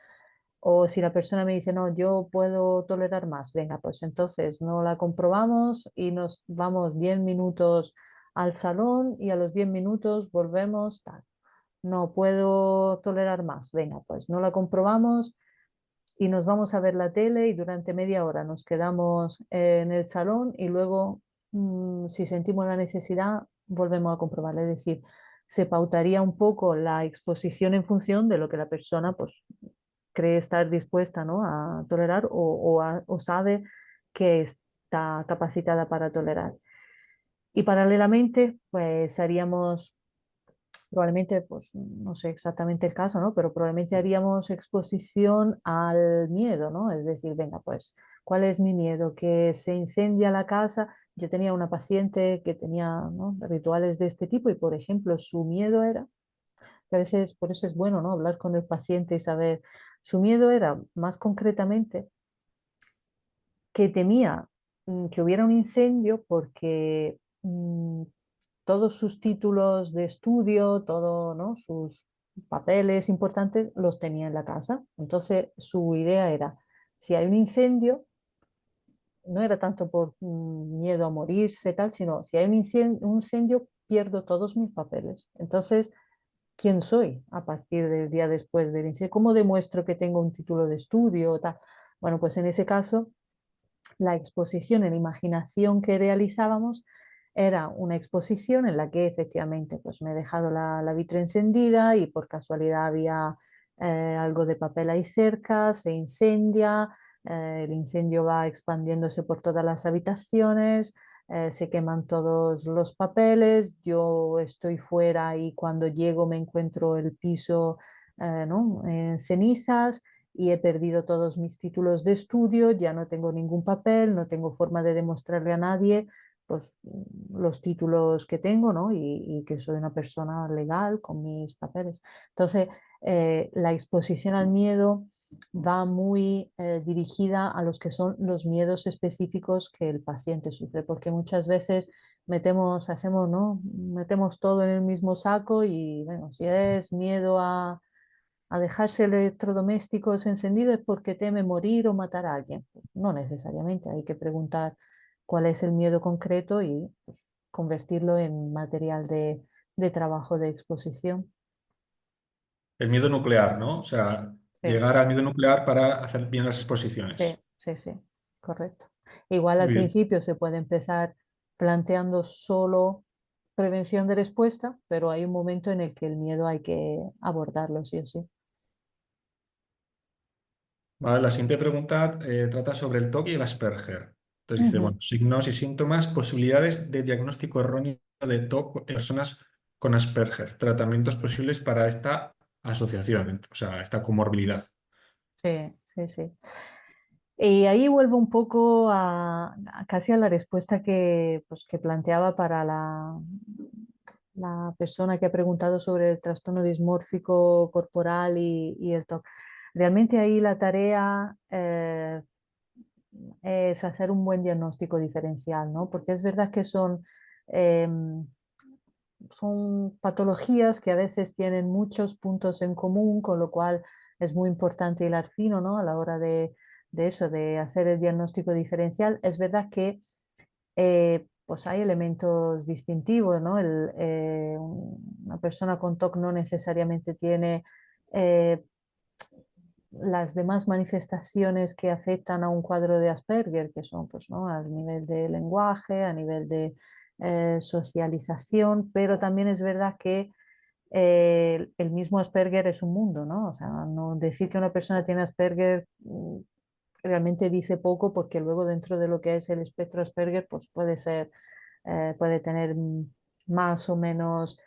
O si la persona me dice, no, yo puedo tolerar más, venga, pues entonces no la comprobamos y nos vamos 10 minutos al salón y a los 10 minutos volvemos, tal. No puedo tolerar más, venga, pues no la comprobamos y nos vamos a ver la tele y durante media hora nos quedamos en el salón y luego, si sentimos la necesidad, volvemos a comprobarla. Es decir, se pautaría un poco la exposición en función de lo que la persona pues, cree estar dispuesta, ¿no? a tolerar o sabe que está capacitada para tolerar. Y paralelamente, pues haríamos probablemente, pues no sé exactamente el caso, ¿no? Pero probablemente haríamos exposición al miedo, ¿no? Es decir, venga, pues, ¿cuál es mi miedo? Que se incendia la casa. yo tenía una paciente que tenía, ¿no?, rituales de este tipo y, por ejemplo, su miedo era, que a veces por eso es bueno, ¿no?, hablar con el paciente y saber, su miedo era más concretamente que temía que hubiera un incendio porque todos sus títulos de estudio, todo, ¿no?, sus papeles importantes los tenía en la casa. Entonces su idea era, si hay un incendio, no era tanto por miedo a morirse, tal, sino si hay un incendio, pierdo todos mis papeles. Entonces, ¿quién soy a partir del día después del incendio? ¿Cómo demuestro que tengo un título de estudio? Tal? Bueno, pues en ese caso la exposición en imaginación que realizábamos era una exposición en la que efectivamente pues me he dejado la vitro encendida y por casualidad había algo de papel ahí cerca, se incendia, el incendio va expandiéndose por todas las habitaciones, se queman todos los papeles, yo estoy fuera y cuando llego me encuentro el piso, ¿no?, en cenizas y he perdido todos mis títulos de estudio, ya no tengo ningún papel, no tengo forma de demostrarle a nadie pues, los títulos que tengo, ¿no?, y que soy una persona legal con mis papeles. Entonces, la exposición al miedo va muy dirigida a los que son los miedos específicos que el paciente sufre, porque muchas veces hacemos, ¿no?, metemos todo en el mismo saco y, bueno, si es miedo a dejarse electrodomésticos encendidos es porque teme morir o matar a alguien. No necesariamente, hay que preguntar cuál es el miedo concreto y pues, convertirlo en material de trabajo de exposición. El miedo nuclear, ¿no? O sea, Sí, llegar al miedo nuclear para hacer bien las sí, exposiciones. sí, sí, correcto. Igual al Muy bien. principio se puede empezar planteando solo prevención de respuesta, pero hay un momento en el que el miedo hay que abordarlo, sí o sí. Vale, la siguiente pregunta trata sobre el TOC y el Asperger. Entonces dice, Ujú. bueno, signos y síntomas, posibilidades de diagnóstico erróneo de TOC en personas con Asperger, tratamientos posibles para esta asociación, o sea, esta comorbilidad. Sí, sí, sí. Y ahí vuelvo un poco casi a la respuesta que, pues, que planteaba para la persona que ha preguntado sobre el trastorno dismórfico corporal y el TOC. Realmente ahí la tarea es hacer un buen diagnóstico diferencial, ¿no? Porque es verdad que em, son patologías que a veces tienen muchos puntos en común, con lo cual es muy importante hilar fino, ¿no?, a la hora de eso, de hacer el diagnóstico diferencial. Es verdad que pues hay elementos distintivos, ¿no? Una persona con TOC no necesariamente tiene eh, las demás manifestaciones que afectan a un cuadro de Asperger, que son, pues, ¿no?, a nivel de lenguaje, a nivel de socialización, pero también es verdad que el mismo Asperger es un mundo, ¿no? O sea, no decir que una persona tiene Asperger realmente dice poco porque luego dentro de lo que es el espectro Asperger, pues puede tener más o menos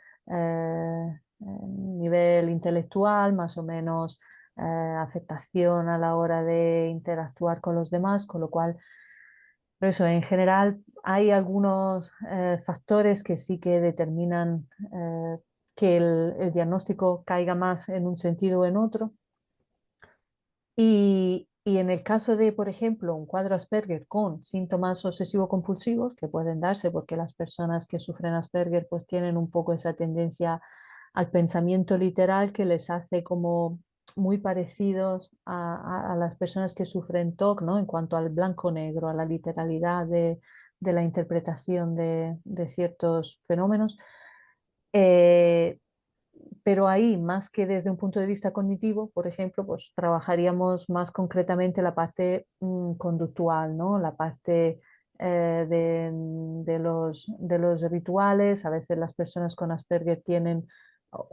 nivel intelectual, más o menos afectación a la hora de interactuar con los demás, con lo cual, por eso en general hay algunos factores que sí que determinan que el diagnóstico caiga más en un sentido o en otro. Y en el caso de, por ejemplo, un cuadro Asperger con síntomas obsesivo-compulsivos, que pueden darse porque las personas que sufren Asperger pues tienen un poco esa tendencia al pensamiento literal que les hace como muy parecidos a las personas que sufren TOC, ¿no?, en cuanto al blanco-negro, a la literalidad de la interpretación de ciertos fenómenos. Eh, pero ahí, más que desde un punto de vista cognitivo, por ejemplo, pues trabajaríamos más concretamente la parte conductual, ¿no? La parte de los rituales. A veces las personas con Asperger tienen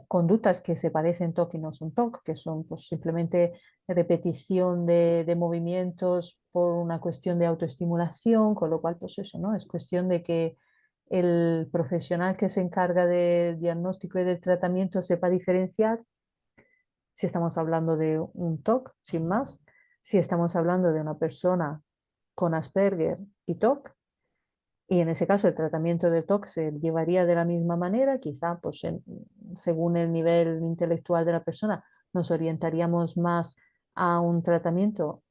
conductas que se parecen TOC y no son TOC, que son pues, simplemente repetición de movimientos por una cuestión de autoestimulación, con lo cual, pues eso, ¿no? Es cuestión de que el profesional que se encarga del diagnóstico y del tratamiento sepa diferenciar si estamos hablando de un TOC, sin más, si estamos hablando de una persona con Asperger y TOC, Y en ese caso el tratamiento de TOC se llevaría de la misma manera, quizá pues según el nivel intelectual de la persona nos orientaríamos más a un tratamiento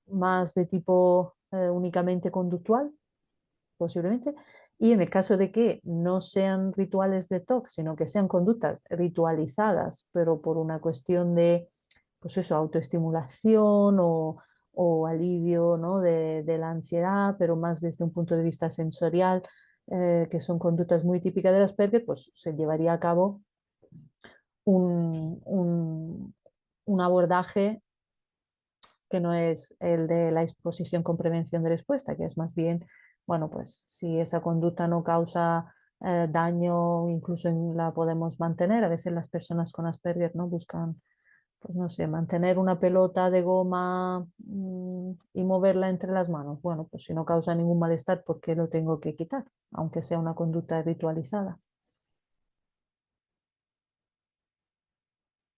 más de tipo únicamente conductual, posiblemente. Y en el caso de que no sean rituales de TOC, sino que sean conductas ritualizadas, pero por una cuestión de, pues eso, autoestimulación o alivio, ¿no? de la ansiedad, pero más desde un punto de vista sensorial, que son conductas muy típicas de Asperger, pues se llevaría a cabo un, un, un abordaje que no es el de la exposición con prevención de respuesta, que es más bien, bueno, pues si esa conducta no causa daño, incluso la podemos mantener. A veces las personas con Asperger no buscan, pues no sé, mantener una pelota de goma y moverla entre las manos. Bueno, pues si no causa ningún malestar, ¿por qué lo tengo que quitar? Aunque sea una conducta ritualizada.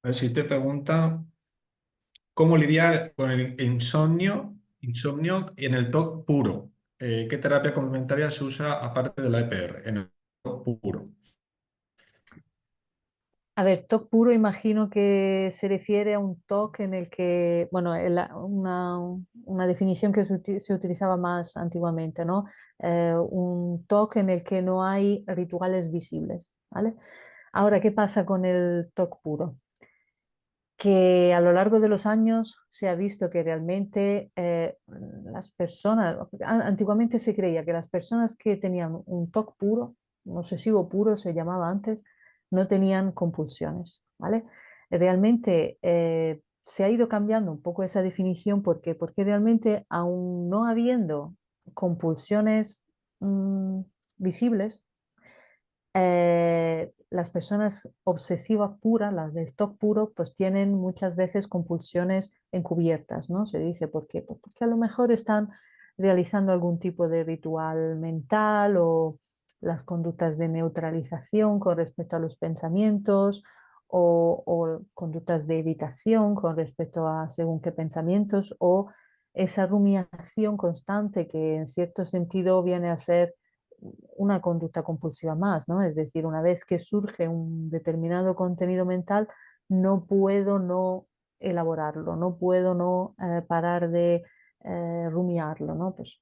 A ver si te pregunta cómo lidiar con el insomnio en el TOC puro. ¿Qué terapia complementaria se usa aparte de la EPR en el TOC puro? A ver, TOC puro imagino que se refiere a un TOC en el que, bueno, una definición que se utilizaba más antiguamente, ¿no? Un TOC en el que no hay rituales visibles, ¿vale? Ahora, ¿qué pasa con el TOC puro? Que a lo largo de los años se ha visto que realmente las personas, antiguamente se creía que las personas que tenían un TOC puro, un obsesivo puro se llamaba antes, no tenían compulsiones, ¿vale? Realmente se ha ido cambiando un poco esa definición porque realmente aún no habiendo compulsiones mm, visibles, las personas obsesivas puras, las del TOC puro, pues tienen muchas veces compulsiones encubiertas, ¿no? Se dice, ¿por qué? Pues porque a lo mejor están realizando algún tipo de ritual mental o las conductas de neutralización con respecto a los pensamientos o conductas de evitación con respecto a según qué pensamientos o esa rumiación constante que en cierto sentido viene a ser una conducta compulsiva más, ¿no? Es decir, una vez que surge un determinado contenido mental, no puedo no elaborarlo, no puedo no parar de rumiarlo, ¿no? Pues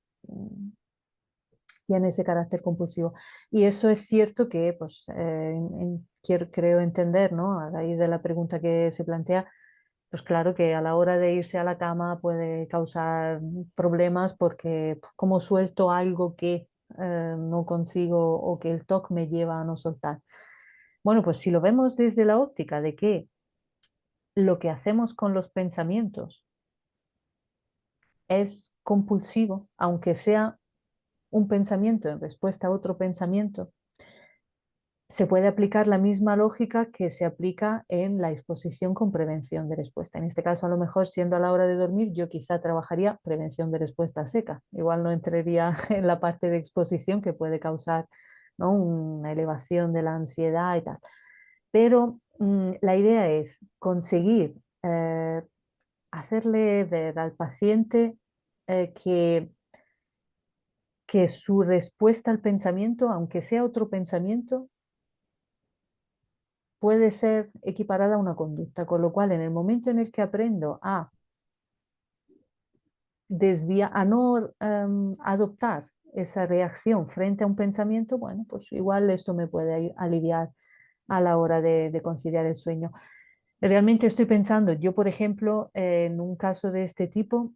tiene ese carácter compulsivo. Y eso es cierto que, pues, creo entender, ¿no? A raíz de la pregunta que se plantea, pues claro que a la hora de irse a la cama puede causar problemas porque pues, como suelto algo que no consigo o que el TOC me lleva a no soltar. Bueno, pues si lo vemos desde la óptica de que lo que hacemos con los pensamientos es compulsivo, aunque sea un pensamiento en respuesta a otro pensamiento, se puede aplicar la misma lógica que se aplica en la exposición con prevención de respuesta. En este caso, a lo mejor, siendo a la hora de dormir, yo quizá trabajaría prevención de respuesta seca. Igual no entraría en la parte de exposición que puede causar, ¿no? una elevación de la ansiedad y tal. Pero la idea es conseguir hacerle ver al paciente que su respuesta al pensamiento, aunque sea otro pensamiento, puede ser equiparada a una conducta, con lo cual en el momento en el que aprendo a desviar, a no adoptar esa reacción frente a un pensamiento, bueno, pues igual esto me puede aliviar a la hora de conciliar el sueño. Realmente estoy pensando, yo por ejemplo, en un caso de este tipo,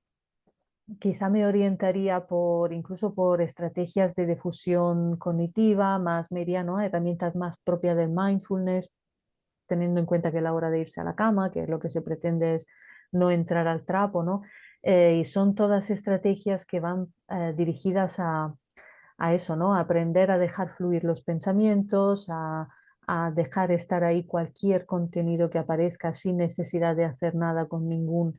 quizá me orientaría por incluso por estrategias de difusión cognitiva, más media, ¿no? Herramientas más propias del mindfulness, teniendo en cuenta que a la hora de irse a la cama, que lo que se pretende es no entrar al trapo, ¿no? Y son todas estrategias que van dirigidas a eso, ¿no? A aprender a dejar fluir los pensamientos, a dejar estar ahí cualquier contenido que aparezca sin necesidad de hacer nada con ningún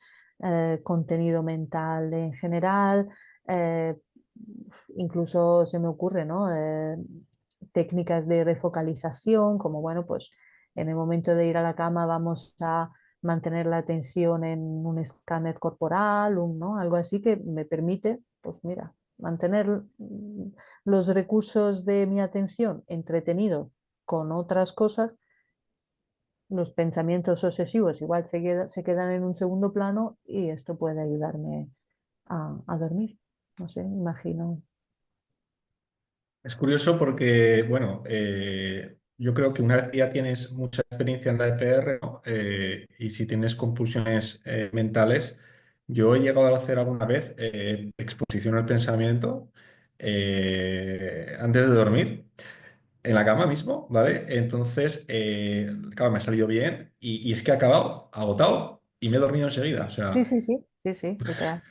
contenido mental en general. Eh, incluso se me ocurre, ¿no? Técnicas de refocalización, como bueno, pues en el momento de ir a la cama vamos a mantener la atención en un escáner corporal, ¿no? Algo así que me permite, pues mira, mantener los recursos de mi atención entretenido con otras cosas, los pensamientos obsesivos igual se quedan en un segundo plano y esto puede ayudarme a dormir. No sé, imagino. Es curioso porque, bueno, yo creo que una vez que ya tienes mucha experiencia en la EPR, ¿no? Y si tienes compulsiones mentales, yo he llegado a hacer alguna vez exposición al pensamiento antes de dormir, en la cama mismo, ¿vale? Entonces, claro, me ha salido bien y es que he acabado agotado y me he dormido enseguida, o Sí, sea... sí, sí, sí, sí, literal.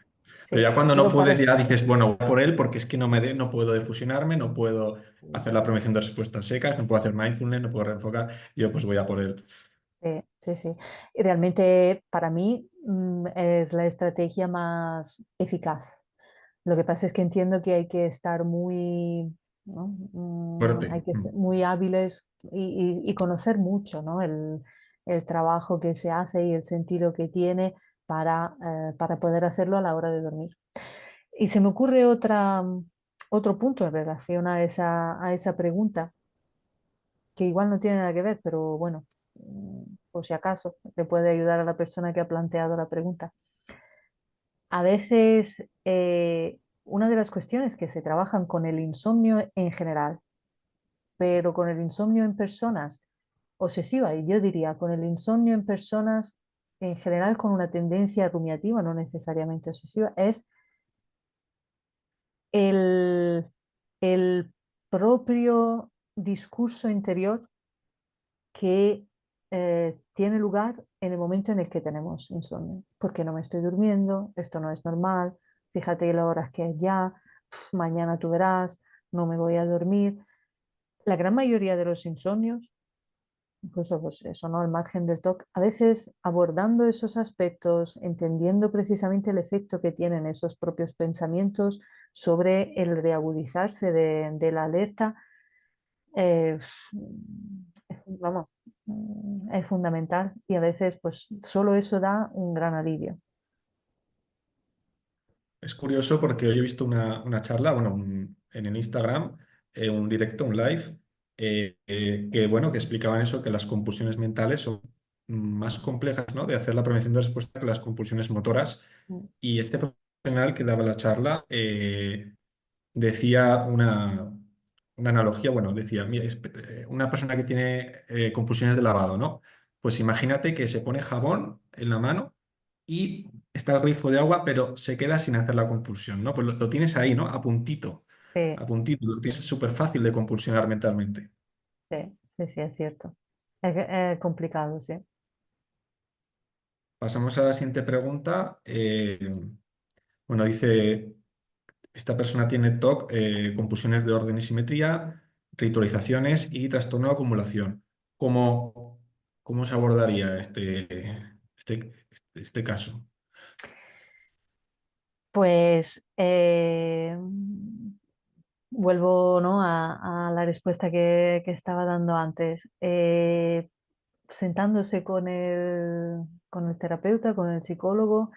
Pero Sí, ya cuando no pero puedes, para, ya dices, bueno, voy por él porque es que no puedo defusionarme, no puedo hacer la prevención de respuestas secas, no puedo hacer mindfulness, no puedo reenfocar. Yo pues voy a por él. sí, sí, sí. Y realmente para mí es la estrategia más eficaz. Lo que pasa es que entiendo que hay que estar muy, ¿no? Hay Fuerte. que ser muy hábiles y conocer mucho, ¿no? El trabajo que se hace y el sentido que tiene para poder hacerlo a la hora de dormir. Y se me ocurre otro punto en relación a esa pregunta, que igual no tiene nada que ver, pero bueno, por si acaso, le puede ayudar a la persona que ha planteado la pregunta. A veces, una de las cuestiones que se trabajan con el insomnio en general, pero con el insomnio en personas obsesiva, y yo diría con el insomnio en personas en general con una tendencia rumiativa, no necesariamente obsesiva, es el, el propio discurso interior que tiene lugar en el momento en el que tenemos insomnio. Porque no me estoy durmiendo, esto no es normal, fíjate la hora que es ya, mañana tú verás, no me voy a dormir. La gran mayoría de los insomnios, incluso pues eso, ¿no? Al margen del TOC, a veces abordando esos aspectos, entendiendo precisamente el efecto que tienen esos propios pensamientos sobre el reagudizarse de la alerta, eh, vamos, es fundamental y a veces pues solo eso da un gran alivio. Es curioso porque hoy he visto una charla, bueno, en el Instagram, un directo, un live, que bueno, que explicaban eso, que las compulsiones mentales son más complejas, ¿no? De hacer la prevención de respuesta que las compulsiones motoras. Y este profesional que daba la charla decía una analogía, bueno, decía, mira, una persona que tiene compulsiones de lavado, ¿no? Pues imagínate que se pone jabón en la mano y está el grifo de agua, pero se queda sin hacer la compulsión, ¿no? Pues lo tienes ahí, ¿no? Sí, A puntito, lo tienes súper fácil de compulsionar mentalmente. sí, sí, sí, es cierto. Es complicado, sí. Pasamos a la siguiente pregunta. Bueno, dice, esta persona tiene TOC, compulsiones de orden y simetría, ritualizaciones y trastorno de acumulación. ¿Cómo se abordaría este caso? Pues vuelvo, ¿no? a la respuesta que estaba dando antes. Sentándose con el terapeuta, con el psicólogo,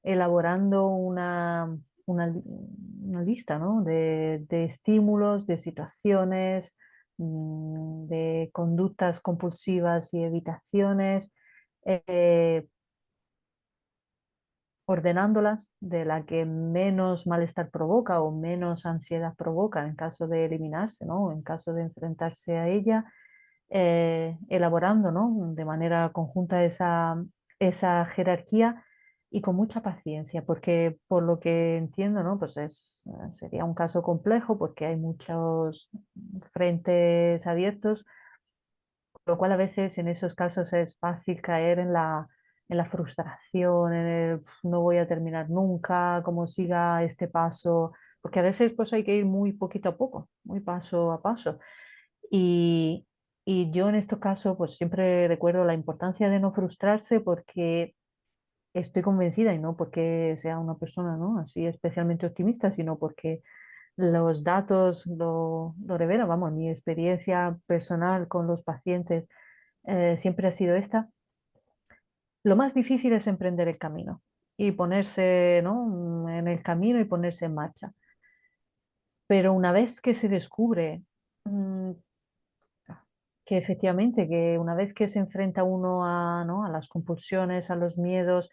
elaborando una lista, ¿no? de estímulos, de situaciones, de conductas compulsivas y evitaciones, eh, ordenándolas de la que menos malestar provoca o menos ansiedad provoca en caso de eliminarse, ¿no? O en caso de enfrentarse a ella, elaborando, ¿no? De manera conjunta esa jerarquía y con mucha paciencia, porque por lo que entiendo, ¿no? Pues sería un caso complejo porque hay muchos frentes abiertos, lo cual a veces en esos casos es fácil caer en la frustración, en el no voy a terminar nunca, cómo siga este paso, porque a veces pues hay que ir muy poquito a poco, muy paso a paso. Y, y yo en estos casos pues siempre recuerdo la importancia de no frustrarse porque estoy convencida y no porque sea una persona, ¿no? así especialmente optimista, sino porque los datos lo revelan, vamos, mi experiencia personal con los pacientes siempre ha sido esta. Lo más difícil es emprender el camino y ponerse, ¿no? en el camino y ponerse en marcha. Pero una vez que se descubre mm, que efectivamente, que una vez que se enfrenta uno a, ¿no?, a las compulsiones, a los miedos,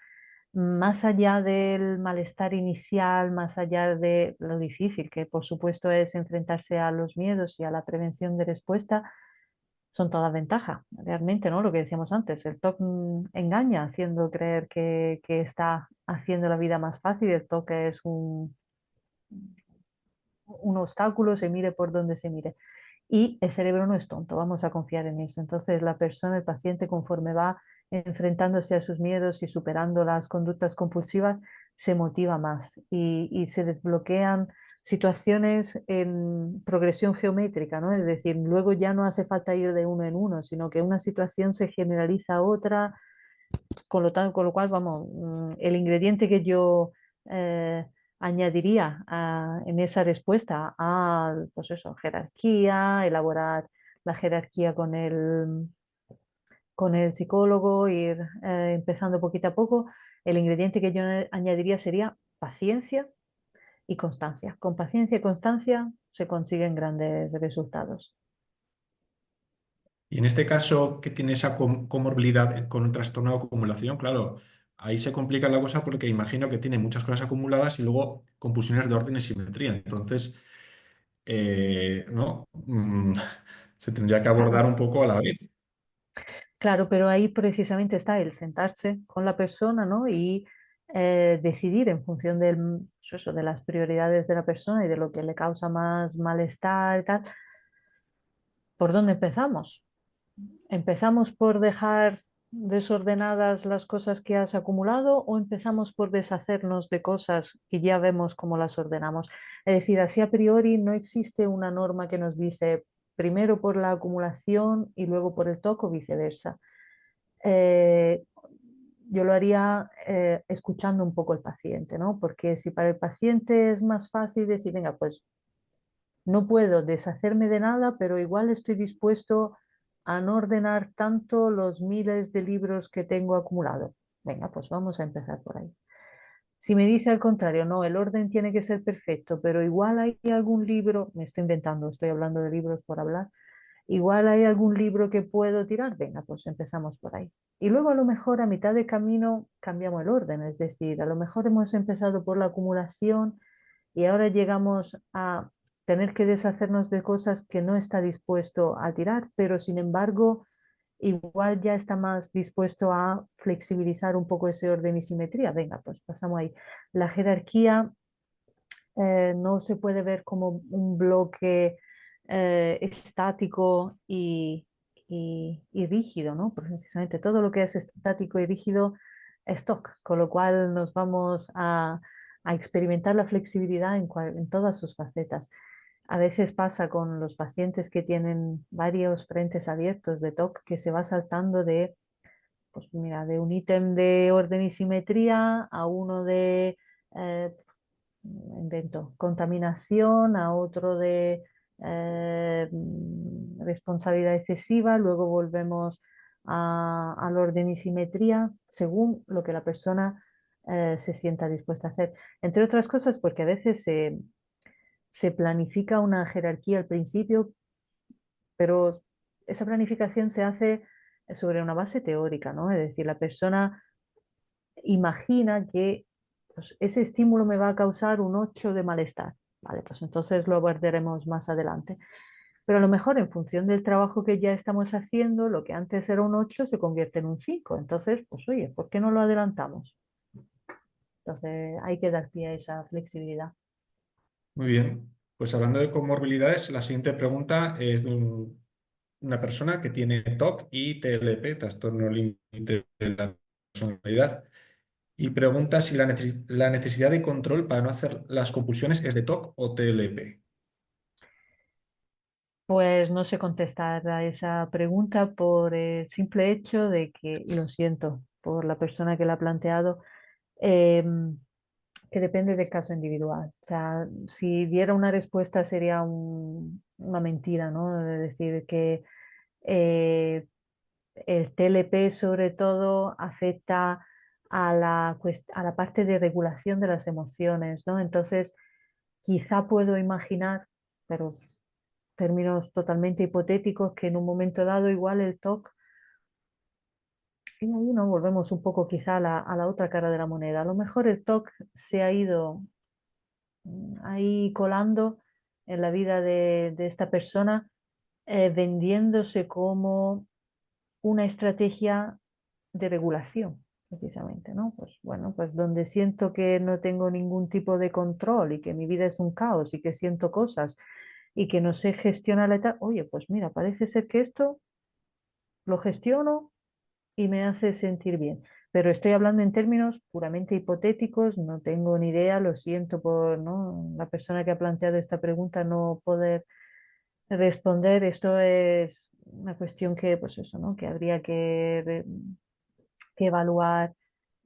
más allá del malestar inicial, más allá de lo difícil que por supuesto es enfrentarse a los miedos y a la prevención de respuesta, son toda ventaja, realmente, ¿no? Lo que decíamos antes, el TOC engaña haciendo creer que está haciendo la vida más fácil, el TOC es un obstáculo, se mire por donde se mire. Y el cerebro no es tonto, vamos a confiar en eso. Entonces la persona, el paciente, conforme va enfrentándose a sus miedos y superando las conductas compulsivas, se motiva más y se desbloquean situaciones en progresión geométrica, ¿no? Es decir, luego ya no hace falta ir de uno en uno, sino que una situación se generaliza a otra, con lo cual, vamos, el ingrediente que yo eh, añadiría en esa respuesta a, pues eso, jerarquía, elaborar la jerarquía con el psicólogo, ir empezando poquito a poco, el ingrediente que yo añadiría sería paciencia y constancia. Con paciencia y constancia se consiguen grandes resultados. Y en este caso, que tiene esa comorbilidad con el trastorno de acumulación, claro, ahí se complica la cosa porque imagino que tiene muchas cosas acumuladas y luego compulsiones de orden y simetría. Entonces, ¿no? Se tendría que abordar Claro. un poco a la vez. Claro, pero ahí precisamente está el sentarse con la persona, ¿no? Y decidir en función pues eso, de las prioridades de la persona y de lo que le causa más malestar y tal, ¿por dónde empezamos? ¿Empezamos por dejar desordenadas las cosas que has acumulado o empezamos por deshacernos de cosas que ya vemos cómo las ordenamos? Es decir, así a priori no existe una norma que nos dice primero por la acumulación y luego por el toque o viceversa. eh, yo lo haría escuchando un poco al paciente, ¿no? Porque si para el paciente es más fácil decir, venga, pues no puedo deshacerme de nada, pero igual estoy dispuesto a no ordenar tanto los miles de libros que tengo acumulado. Venga, pues vamos a empezar por ahí. Si me dice al contrario, no, el orden tiene que ser perfecto, pero igual hay algún libro, me estoy inventando, estoy hablando de libros por hablar, igual hay algún libro que puedo tirar, venga, pues empezamos por ahí. Y luego a lo mejor a mitad de camino cambiamos el orden, es decir, a lo mejor hemos empezado por la acumulación y ahora llegamos a tener que deshacernos de cosas que no está dispuesto a tirar, pero sin embargo, igual ya está más dispuesto a flexibilizar un poco ese orden y simetría. Venga, pues pasamos ahí. La jerarquía no se puede ver como un bloque estático y rígido, ¿no? Precisamente todo lo que es estático y rígido es TOC, con lo cual nos vamos a experimentar la flexibilidad en todas sus facetas. A veces pasa con los pacientes que tienen varios frentes abiertos de TOC que se va saltando de, pues mira, de un ítem de orden y simetría a uno de eh, invento, contaminación, a otro de responsabilidad excesiva, luego volvemos al orden y simetría según lo que la persona se sienta dispuesta a hacer. Entre otras cosas, porque a veces se planifica una jerarquía al principio, pero esa planificación se hace sobre una base teórica, ¿no? Es decir, la persona imagina que pues, ese estímulo me va a causar un 8 de malestar. Vale, pues entonces lo abordaremos más adelante. Pero a lo mejor en función del trabajo que ya estamos haciendo, lo que antes era un 8 se convierte en un 5. Entonces, pues oye, ¿por qué no lo adelantamos? Entonces hay que dar pie a esa flexibilidad. Muy bien. Pues hablando de comorbilidades, la siguiente pregunta es de una persona que tiene TOC y TLP, trastorno límite de la personalidad, y pregunta si la necesidad de control para no hacer las compulsiones es de TOC o TLP. Pues no sé contestar a esa pregunta por el simple hecho de que, y lo siento por la persona que la ha planteado, em, que depende del caso individual. O sea, si diera una respuesta sería una mentira, ¿no? De decir que eh, el TLP sobre todo afecta a la parte de regulación de las emociones, ¿no? Entonces, quizá puedo imaginar, pero términos totalmente hipotéticos, que en un momento dado igual el TOC, y ahí nos volvemos un poco quizá a la otra cara de la moneda. A lo mejor el TOC se ha ido ahí colando en la vida de esta persona, vendiéndose como una estrategia de regulación, precisamente, ¿no? Pues bueno, pues donde siento que no tengo ningún tipo de control y que mi vida es un caos y que siento cosas y que no sé gestionar la etapa, oye, pues mira, parece ser que esto lo gestiono y me hace sentir bien. Pero estoy hablando en términos puramente hipotéticos, no tengo ni idea, lo siento por, ¿no?, la persona que ha planteado esta pregunta no poder responder. Esto es una cuestión que, pues eso, ¿no?, que habría que evaluar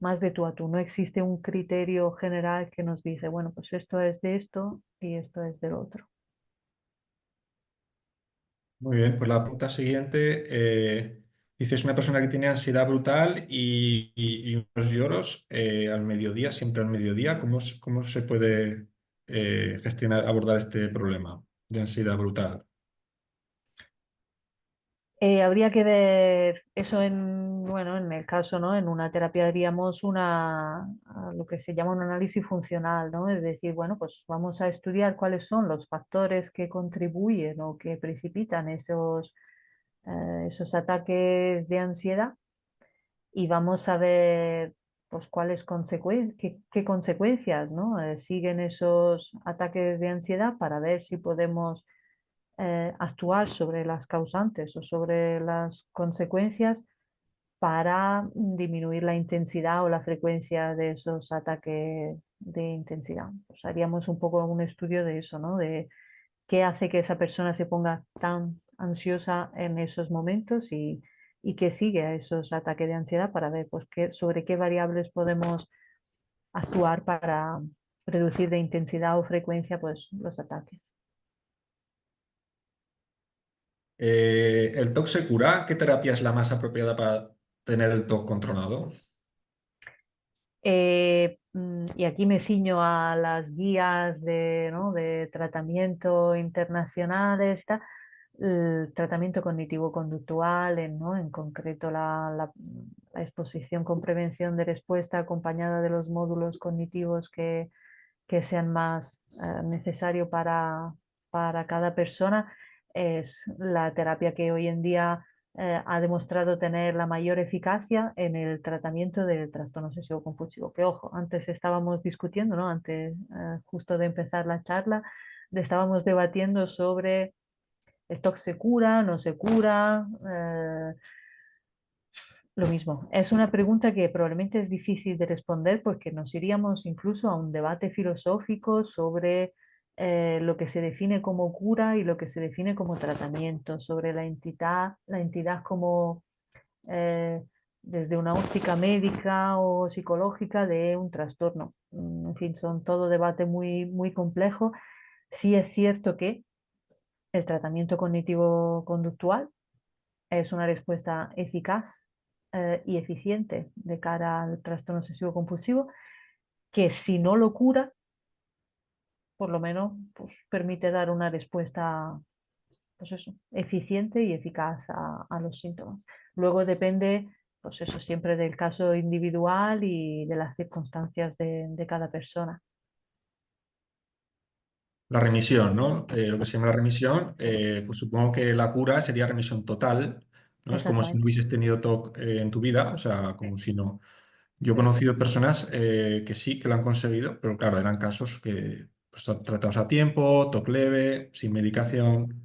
más de tú a tú. No existe un criterio general que nos dice, bueno, pues esto es de esto y esto es del otro. Muy bien, pues la pregunta siguiente, dices una persona que tiene ansiedad brutal y unos lloros al mediodía, siempre al mediodía. ¿Cómo se puede gestionar, abordar este problema de ansiedad brutal? Habría que ver eso en, bueno, en el caso, ¿no? En una terapia haríamos lo que se llama un análisis funcional, ¿no? Es decir, bueno, pues vamos a estudiar cuáles son los factores que contribuyen o que precipitan esos ataques de ansiedad, y vamos a ver pues qué consecuencias, ¿no?, siguen esos ataques de ansiedad, para ver si podemos actuar sobre las causantes o sobre las consecuencias para disminuir la intensidad o la frecuencia de esos ataques de intensidad. Pues haríamos un poco un estudio de eso, ¿no? De qué hace que esa persona se ponga tan ansiosa en esos momentos, y qué sigue a esos ataques de ansiedad, para ver pues, sobre qué variables podemos actuar para reducir de intensidad o frecuencia pues, los ataques. ¿El TOC se cura? ¿Qué terapia es la más apropiada para tener el TOC controlado? Y aquí me ciño a las guías de, ¿no?, de tratamiento internacionales, el tratamiento cognitivo-conductual, ¿no?, en concreto la exposición con prevención de respuesta acompañada de los módulos cognitivos que sean más necesarios para cada persona, es la terapia que hoy en día ha demostrado tener la mayor eficacia en el tratamiento del trastorno obsesivo compulsivo. Que ojo, antes estábamos discutiendo, ¿no?, antes justo de empezar la charla, estábamos debatiendo sobre el TOC se cura, no se cura. Lo mismo, es una pregunta que probablemente es difícil de responder, porque nos iríamos incluso a un debate filosófico sobre lo que se define como cura y lo que se define como tratamiento, sobre la entidad como eh, desde una óptica médica o psicológica de un trastorno. En fin, son todo debate muy, muy complejo. Sí es cierto que el tratamiento cognitivo-conductual es una respuesta eficaz y eficiente de cara al trastorno obsesivo compulsivo, que si no lo cura, por lo menos pues, permite dar una respuesta, pues eso, eficiente y eficaz a los síntomas. Luego depende, pues eso, siempre del caso individual y de las circunstancias de cada persona. La remisión, ¿no? Lo que se llama la remisión, pues supongo que la cura sería remisión total, ¿no? Es como si no Exactamente. hubieses tenido TOC en tu vida, o sea, Sí, como si no. Yo he sí. conocido personas que sí, que lo han conseguido, pero claro, eran casos que pues, son tratados a tiempo, TOC leve, sin medicación,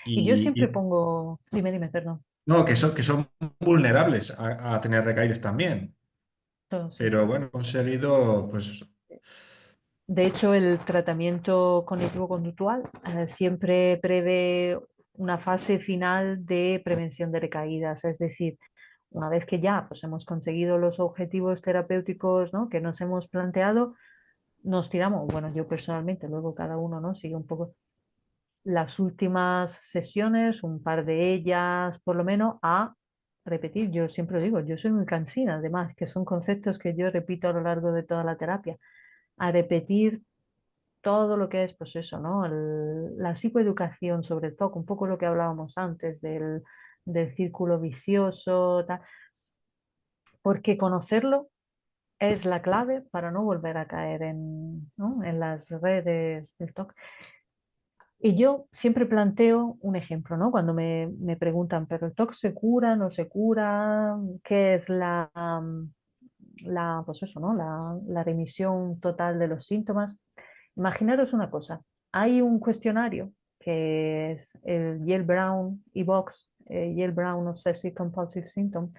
Y yo y, siempre y- pongo, dime, perdón. no, que son vulnerables a tener recaídas también, Sí, pero sí. bueno, he conseguido, pues eso. De hecho, el tratamiento cognitivo-conductual siempre prevé una fase final de prevención de recaídas, es decir, una vez que ya pues, hemos conseguido los objetivos terapéuticos, ¿no?, que nos hemos planteado, nos tiramos, bueno, yo personalmente, luego cada uno, ¿no?, sigue un poco las últimas sesiones, un par de ellas por lo menos, a repetir. Yo siempre lo digo, yo soy muy cansina, además, que son conceptos que yo repito a lo largo de toda la terapia, a repetir todo lo que es, pues eso, ¿no? La psicoeducación sobre el TOC, un poco lo que hablábamos antes del círculo vicioso, tal, porque conocerlo es la clave para no volver a caer en, ¿no? en las redes del TOC. Y yo siempre planteo un ejemplo, ¿no? Cuando me preguntan, ¿pero el TOC se cura, no se cura? ¿Qué es pues eso, ¿no? La remisión total de los síntomas? Imaginaros una cosa, hay un cuestionario que es el Yale-Brown iBox, Yale-Brown Obsessive Compulsive Symptom,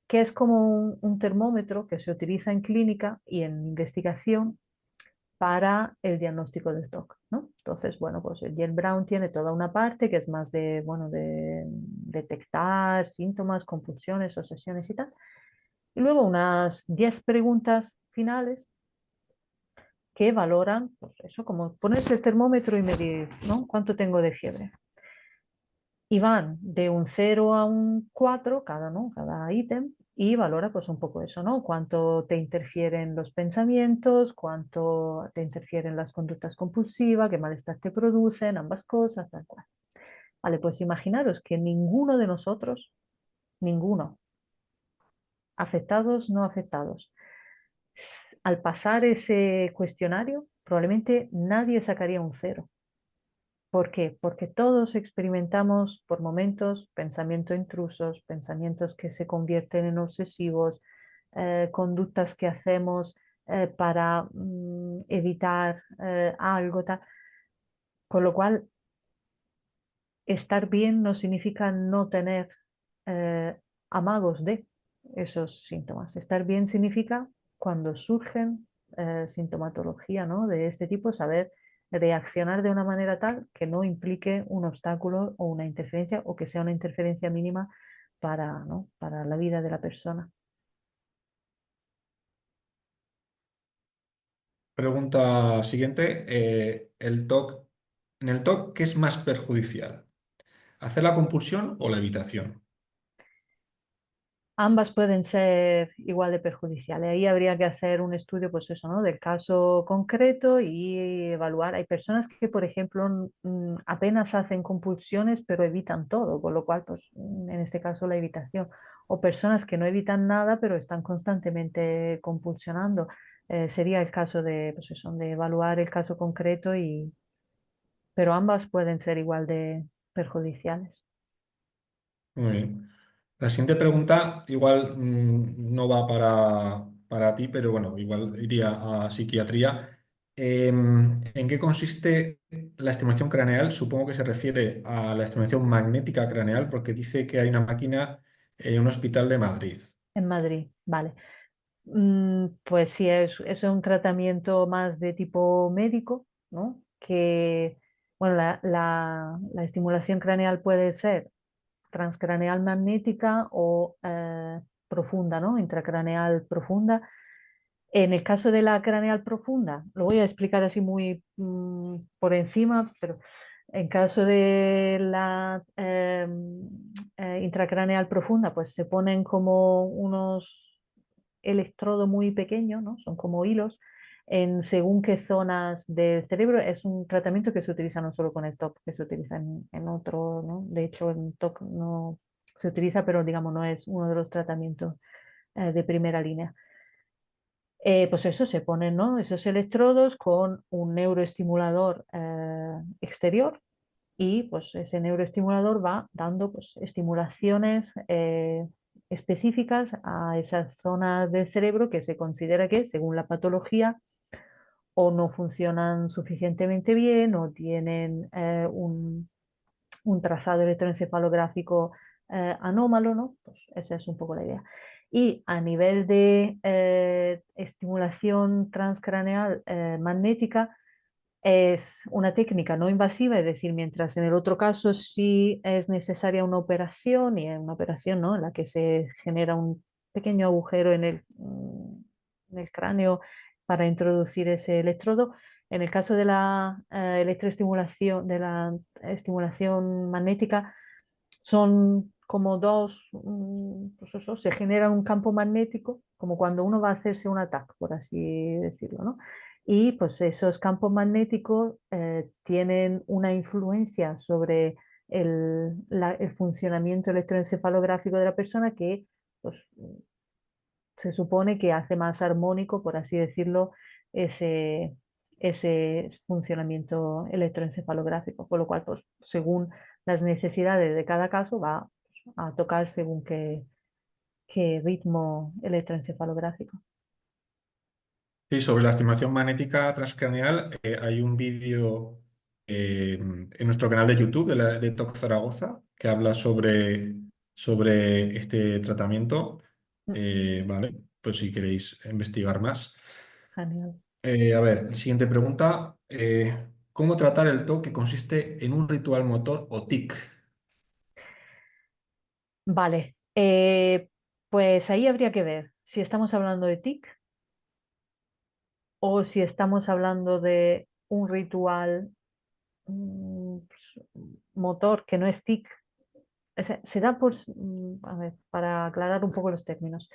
que es como un termómetro que se utiliza en clínica y en investigación para el diagnóstico del TOC, ¿no? Entonces, bueno, pues el Yale Brown tiene toda una parte que es más de, bueno, de detectar síntomas, compulsiones, obsesiones y tal. Y luego unas 10 preguntas finales que valoran, pues eso, como ponerse el termómetro y medir, ¿no? ¿Cuánto tengo de fiebre? Y van de un 0 a un 4 cada, ¿no? Cada ítem y valora pues un poco eso, ¿no? Cuánto te interfieren los pensamientos, cuánto te interfieren las conductas compulsivas, qué malestar te producen, ambas cosas, tal cual. Vale, pues imaginaros que ninguno de nosotros, ninguno, afectados, no afectados, al pasar ese cuestionario, probablemente nadie sacaría un 0. ¿Por qué? Porque todos experimentamos por momentos pensamientos intrusos, pensamientos que se convierten en obsesivos, conductas que hacemos para evitar algo, tal. Con lo cual, estar bien no significa no tener eh, amagos de esos síntomas. Estar bien significa cuando surgen sintomatología, ¿no? de este tipo, saber reaccionar de una manera tal que no implique un obstáculo o una interferencia o que sea una interferencia mínima para, ¿no? para la vida de la persona. Pregunta siguiente. El TOC, en el TOC, ¿qué es más perjudicial? ¿Hacer la compulsión o la evitación? Ambas pueden ser igual de perjudiciales. Ahí habría que hacer un estudio, pues eso, ¿no? Del caso concreto y evaluar. Hay personas que, por ejemplo, apenas hacen compulsiones, pero evitan todo, con lo cual, pues, en este caso, la evitación. O personas que no evitan nada, pero están constantemente compulsionando. Sería el caso de, pues eso, de evaluar el caso concreto pero ambas pueden ser igual de perjudiciales. Muy bien. La siguiente pregunta igual no va para ti, pero bueno, igual iría a psiquiatría. ¿En qué consiste la estimulación craneal? Supongo que se refiere a la estimulación magnética craneal porque dice que hay una máquina en un hospital de Madrid. En Madrid, vale. Pues sí, es un tratamiento más de tipo médico, ¿no? Que, bueno, la estimulación craneal puede ser transcraneal magnética o profunda, ¿no? Intracraneal profunda. En el caso de la craneal profunda, lo voy a explicar así muy por encima, pero en caso de la intracraneal profunda, pues se ponen como unos electrodos muy pequeños, ¿no? Son como hilos, en según qué zonas del cerebro. Es un tratamiento que se utiliza no solo con el TOC, que se utiliza en otro, ¿no? De hecho, en TOC no se utiliza, pero digamos no es uno de los tratamientos de primera línea. Pues eso, se ponen, ¿no? esos electrodos con un neuroestimulador exterior y pues ese neuroestimulador va dando pues, estimulaciones específicas a esas zonas del cerebro que se considera que, según la patología, o no funcionan suficientemente bien o tienen un trazado electroencefalográfico anómalo, ¿no? Pues esa es un poco la idea. Y a nivel de estimulación transcraneal magnética, es una técnica no invasiva, es decir, mientras en el otro caso sí es necesaria una operación y en una operación, ¿no? en la que se genera un pequeño agujero en el cráneo para introducir ese electrodo. En el caso de la electroestimulación, de la estimulación magnética, son como dos, pues eso, se genera un campo magnético, como cuando uno va a hacerse un ataque, por así decirlo, ¿no? Y pues esos campos magnéticos tienen una influencia sobre el funcionamiento electroencefalográfico de la persona que pues, se supone que hace más armónico, por así decirlo, ese, ese funcionamiento electroencefalográfico, con lo cual, pues, según las necesidades de cada caso, va a tocar según qué ritmo electroencefalográfico. Sí, sobre la estimulación magnética transcraneal, hay un vídeo en nuestro canal de YouTube de TOC Zaragoza que habla sobre este tratamiento. Mm, Vale, pues si queréis investigar más. Genial. A ver, siguiente pregunta. ¿Cómo tratar el TOC que consiste en un ritual motor o TIC? Vale, pues ahí habría que ver si estamos hablando de TIC o si estamos hablando de un ritual pues, motor que no es TIC. Se da por, a ver, para aclarar un poco los términos.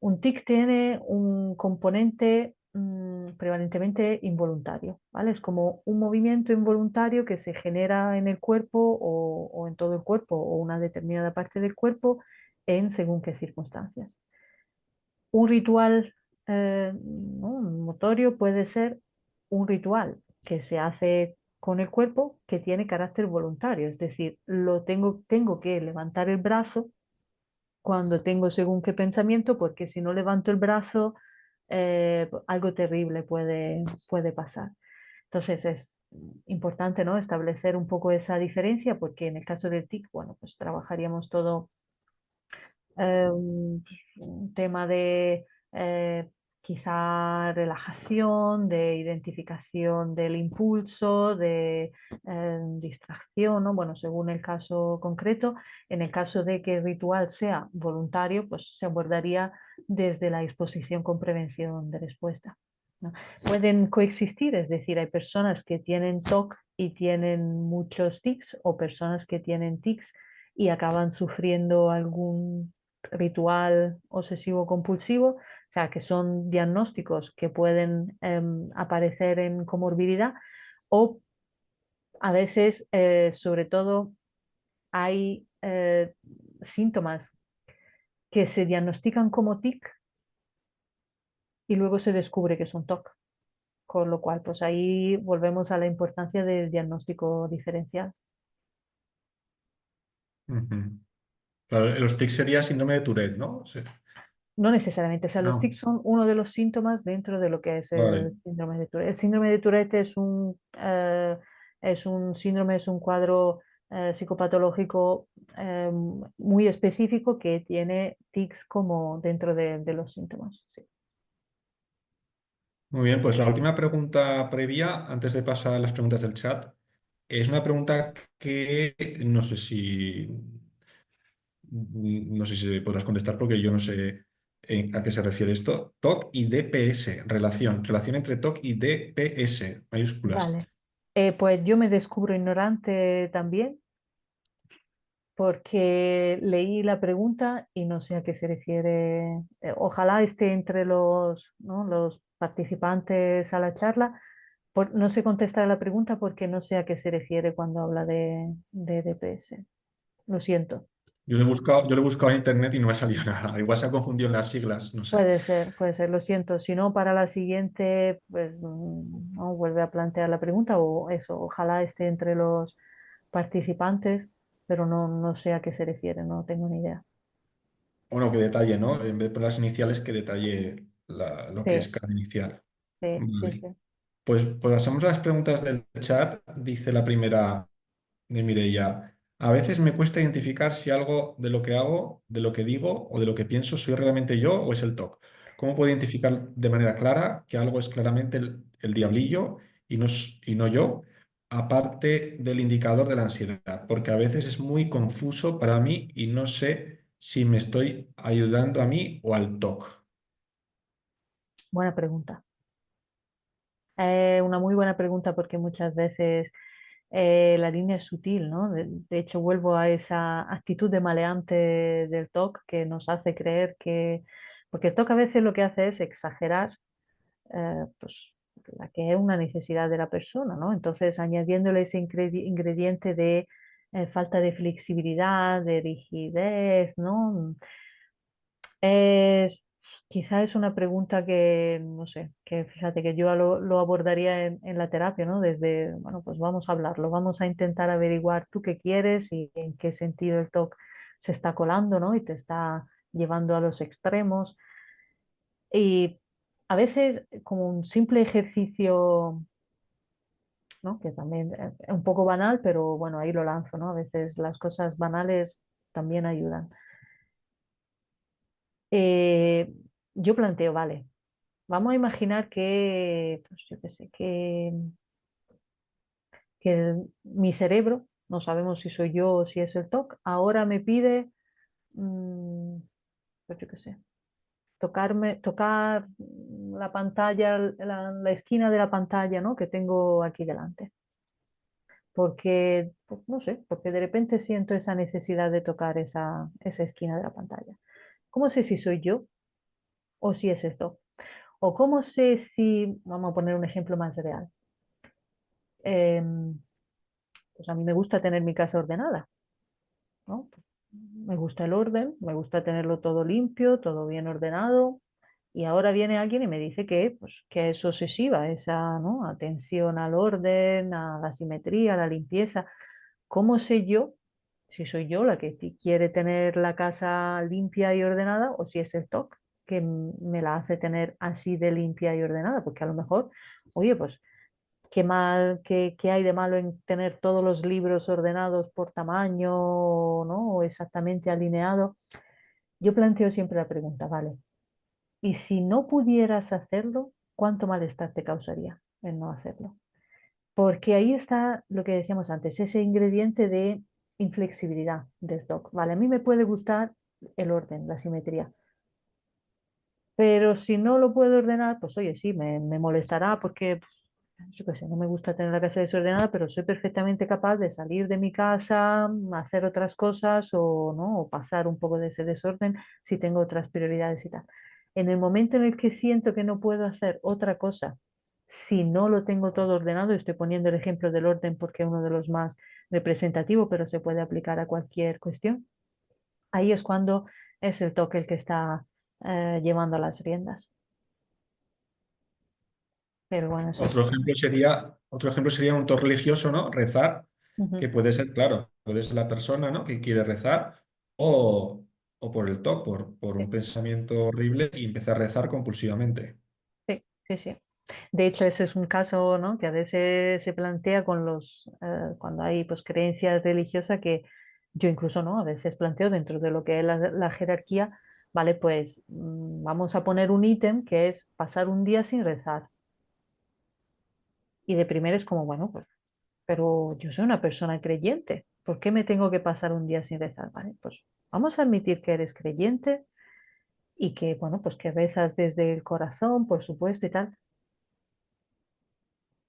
Un TIC tiene un componente prevalentemente involuntario, ¿vale? Es como un movimiento involuntario que se genera en el cuerpo o en todo el cuerpo o una determinada parte del cuerpo en según qué circunstancias. Un ritual ¿no? Un motorio puede ser un ritual que se hace con el cuerpo que tiene carácter voluntario, es decir, tengo que levantar el brazo cuando tengo según qué pensamiento, porque si no levanto el brazo, algo terrible puede pasar. Entonces es importante, ¿no? Establecer un poco esa diferencia, porque en el caso del TIC, bueno, pues trabajaríamos todo un tema de quizá relajación, de identificación del impulso, de distracción, ¿no? Bueno, según el caso concreto. En el caso de que el ritual sea voluntario, pues se abordaría desde la exposición con prevención de respuesta, ¿no? Pueden coexistir, es decir, hay personas que tienen TOC y tienen muchos tics o personas que tienen tics y acaban sufriendo algún ritual obsesivo compulsivo, o sea, que son diagnósticos que pueden aparecer en comorbilidad o a veces, sobre todo, hay síntomas que se diagnostican como TIC y luego se descubre que son TOC, con lo cual, pues ahí volvemos a la importancia del diagnóstico diferencial. Ujú. Claro, los tics sería síndrome de Tourette, ¿no? Sí. No necesariamente, o sea, los No, tics son uno de los síntomas dentro de lo que es vale. el síndrome de Tourette. El síndrome de Tourette es un síndrome, es un cuadro psicopatológico muy específico que tiene tics como dentro de los síntomas. Sí. Muy bien, pues la última pregunta previa, antes de pasar a las preguntas del chat, es una pregunta que no sé si podrás contestar porque yo no sé a qué se refiere esto. TOC y DPS, relación entre TOC y DPS, mayúsculas. Vale. Pues yo me descubro ignorante también porque leí la pregunta y no sé a qué se refiere. Ojalá esté entre ¿no? los participantes a la charla. No sé contestar a la pregunta porque no sé a qué se refiere cuando habla de DPS. Lo siento. Yo lo he buscado en internet y no me ha salido nada. Igual se ha confundido en las siglas, no sé. Puede ser, lo siento. Si no, para la siguiente, pues no vuelve a plantear la pregunta o eso, ojalá esté entre los participantes, pero no sé a qué se refiere, no tengo ni idea. Bueno, que detalle, ¿no? En vez de poner las iniciales, que detalle lo que es Sí, cada inicial. sí, sí, Vale. sí. Pues pasamos a las preguntas del chat. Dice la primera de Mireia. A veces me cuesta identificar si algo de lo que hago, de lo que digo o de lo que pienso soy realmente yo o es el TOC. ¿Cómo puedo identificar de manera clara que algo es claramente el diablillo y no yo? Aparte del indicador de la ansiedad, porque a veces es muy confuso para mí y no sé si me estoy ayudando a mí o al TOC. Buena pregunta. Una muy buena pregunta porque muchas veces la línea es sutil, ¿no? De hecho, vuelvo a esa actitud de maleante del TOC que nos hace creer que, porque el TOC a veces lo que hace es exagerar pues, la que es una necesidad de la persona, ¿no? Entonces, añadiéndole ese ingrediente de falta de flexibilidad, de rigidez, ¿no? Es, quizá es una pregunta que, no sé, que fíjate que yo lo abordaría en la terapia, ¿no? Desde, bueno, pues vamos a hablarlo, vamos a intentar averiguar tú qué quieres y en qué sentido el TOC se está colando, ¿no? Y te está llevando a los extremos. Y a veces como un simple ejercicio, ¿no? Que también es un poco banal, pero bueno, ahí lo lanzo, ¿no? A veces las cosas banales también ayudan. Eh, yo planteo, vale, vamos a imaginar que, pues yo qué sé, que mi cerebro, no sabemos si soy yo o si es el TOC, ahora me pide, pues yo qué sé, tocar la pantalla, la esquina de la pantalla, ¿no? Que tengo aquí delante. Porque, pues, no sé, porque de repente siento esa necesidad de tocar esa esquina de la pantalla. ¿Cómo sé si soy yo o si es el TOC? ¿O cómo sé si, vamos a poner un ejemplo más real? Em, pues a mí me gusta tener mi casa ordenada, ¿no? Me gusta el orden, me gusta tenerlo todo limpio, todo bien ordenado. Y ahora viene alguien y me dice que, pues, que es obsesiva, esa, ¿no? Atención al orden, a la simetría, a la limpieza. ¿Cómo sé yo si soy yo la que quiere tener la casa limpia y ordenada o si es el TOC que me la hace tener así de limpia y ordenada? Porque a lo mejor, oye, pues qué mal, qué hay de malo en tener todos los libros ordenados por tamaño, ¿no? O exactamente alineados. Yo planteo siempre la pregunta, ¿vale? Y si no pudieras hacerlo, ¿cuánto malestar te causaría el no hacerlo? Porque ahí está lo que decíamos antes, ese ingrediente de inflexibilidad del TOC. Vale, a mí me puede gustar el orden, la simetría, pero si no lo puedo ordenar, pues oye, sí, me molestará porque, yo qué sé, no me gusta tener la casa desordenada, pero soy perfectamente capaz de salir de mi casa, hacer otras cosas o, ¿no? O pasar un poco de ese desorden si tengo otras prioridades y tal. En el momento en el que siento que no puedo hacer otra cosa, si no lo tengo todo ordenado, estoy poniendo el ejemplo del orden porque es uno de los más representativos, pero se puede aplicar a cualquier cuestión. Ahí es cuando es el toque el que está llevando las riendas. Pero bueno, eso es. Otro ejemplo sería un toque religioso, ¿no? Rezar, Ujú. que puede ser, claro, puede ser la persona, ¿no? Que quiere rezar o, o por el TOC, por un Sí, pensamiento horrible y empezar a rezar compulsivamente. sí, sí, sí. De hecho, ese es un caso, ¿no? Que a veces se plantea con cuando hay pues, creencias religiosas que yo incluso, ¿no? A veces planteo dentro de lo que es la jerarquía, vale, pues vamos a poner un ítem que es pasar un día sin rezar. Y de primero es como, bueno, pues, pero yo soy una persona creyente, ¿por qué me tengo que pasar un día sin rezar? Vale, pues vamos a admitir que eres creyente y que, bueno, pues que rezas desde el corazón, por supuesto y tal.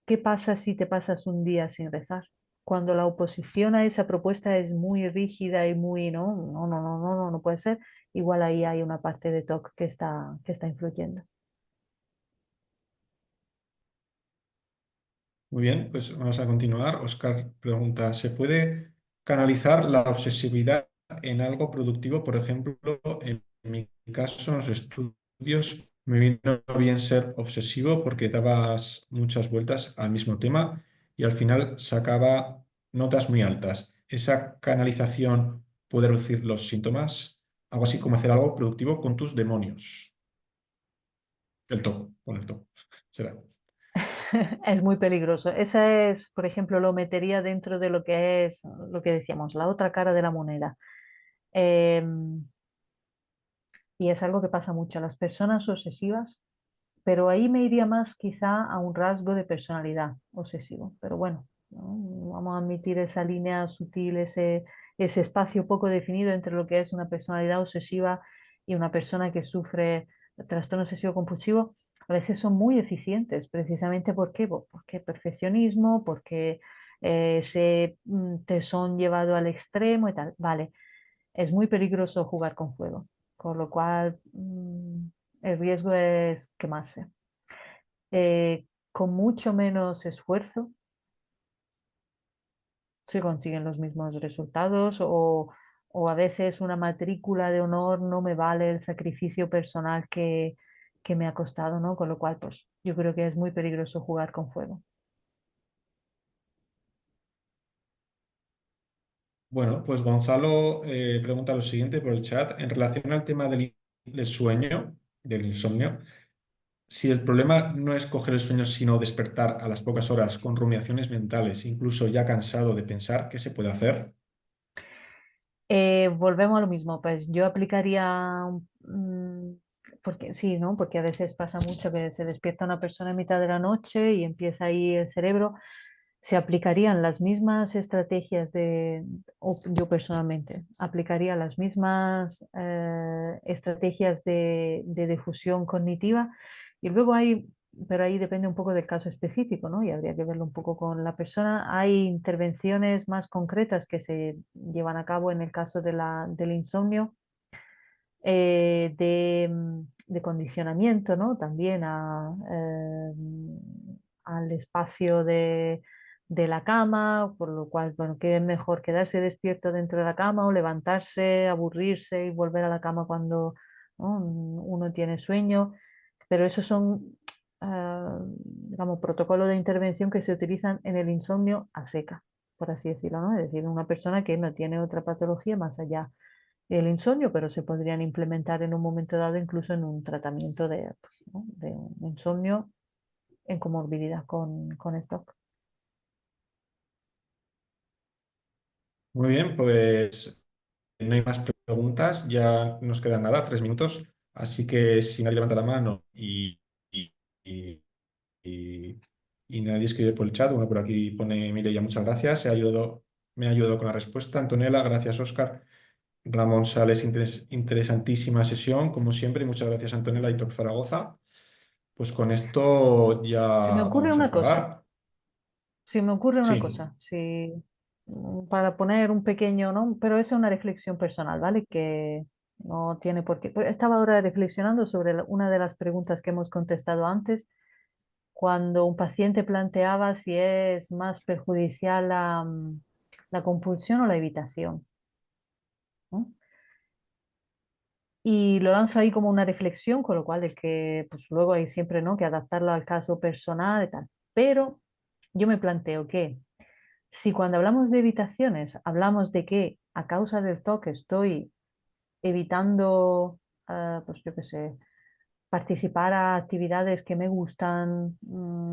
¿Qué pasa si te pasas un día sin rezar? Cuando la oposición a esa propuesta es muy rígida y muy, no, no, no, no, no, no, no puede ser, igual ahí hay una parte de TOC que está influyendo. Muy bien, pues vamos a continuar. Oscar pregunta, ¿se puede canalizar la obsesividad en algo productivo? Por ejemplo, en mi caso, en los estudios, me vino bien ser obsesivo porque dabas muchas vueltas al mismo tema y al final sacaba notas muy altas. ¿Esa canalización puede reducir los síntomas? Algo así como hacer algo productivo con tus demonios. El top, con el top. Será. Es muy peligroso. Esa es, por ejemplo, lo metería dentro de lo que es lo que decíamos, la otra cara de la moneda. Y es algo que pasa mucho a las personas obsesivas, pero ahí me iría más quizá a un rasgo de personalidad obsesivo. Pero bueno, ¿no? Vamos a admitir esa línea sutil, ese espacio poco definido entre lo que es una personalidad obsesiva y una persona que sufre trastorno obsesivo compulsivo. A veces son muy eficientes, precisamente ¿por qué? Porque perfeccionismo, porque ese tesón llevado al extremo y tal. Vale, es muy peligroso jugar con fuego, con lo cual el riesgo es quemarse. con mucho menos esfuerzo se consiguen los mismos resultados o a veces una matrícula de honor no me vale el sacrificio personal que me ha costado, ¿no? Con lo cual, pues yo creo que es muy peligroso jugar con fuego. Bueno, pues Gonzalo pregunta lo siguiente por el chat. En relación al tema del sueño, del insomnio, si el problema no es coger el sueño, sino despertar a las pocas horas con rumiaciones mentales, incluso ya cansado de pensar, ¿qué se puede hacer? Volvemos a lo mismo, pues yo aplicaría, porque sí, ¿no? Porque a veces pasa mucho que se despierta una persona en mitad de la noche y empieza ahí el cerebro. Se aplicarían las mismas estrategias o yo personalmente, aplicaría las mismas estrategias de difusión cognitiva y luego hay, pero ahí depende un poco del caso específico, ¿no? Y habría que verlo un poco con la persona. Hay intervenciones más concretas que se llevan a cabo en el caso del insomnio, de condicionamiento, ¿no? También al espacio de la cama, por lo cual, bueno, qué es mejor quedarse despierto dentro de la cama o levantarse, aburrirse y volver a la cama cuando, ¿no? Uno tiene sueño, pero esos son, digamos, protocolos de intervención que se utilizan en el insomnio a seca, por así decirlo, ¿no? Es decir, una persona que no tiene otra patología más allá del insomnio, pero se podrían implementar en un momento dado incluso en un tratamiento pues, ¿no? de un insomnio en comorbilidad con el TOC. Muy bien, pues no hay más preguntas, ya nos quedan nada, 3 minutos, así que si nadie levanta la mano y, y- y- y nadie escribe por el chat, bueno, por aquí pone Mireia, muchas gracias, me ha ayudado con la respuesta. Antonella, gracias, Oscar. Ramón Sales, interesantísima sesión, como siempre, y muchas gracias, Antonella y Toc Zaragoza. Pues con esto ya Se me ocurre vamos a una cosa, acabar. se me ocurre una Sí. cosa, si, para poner un pequeño, ¿no? Pero es una reflexión personal, ¿vale? Que no tiene por qué. Pero estaba ahora reflexionando sobre una de las preguntas que hemos contestado antes, cuando un paciente planteaba si es más perjudicial la compulsión o la evitación, ¿no? Y lo lanzo ahí como una reflexión, con lo cual es que pues luego hay siempre, ¿no? que adaptarlo al caso personal y tal. Pero yo me planteo que si cuando hablamos de evitaciones hablamos de que a causa del TOC estoy evitando, pues yo qué sé, participar a actividades que me gustan,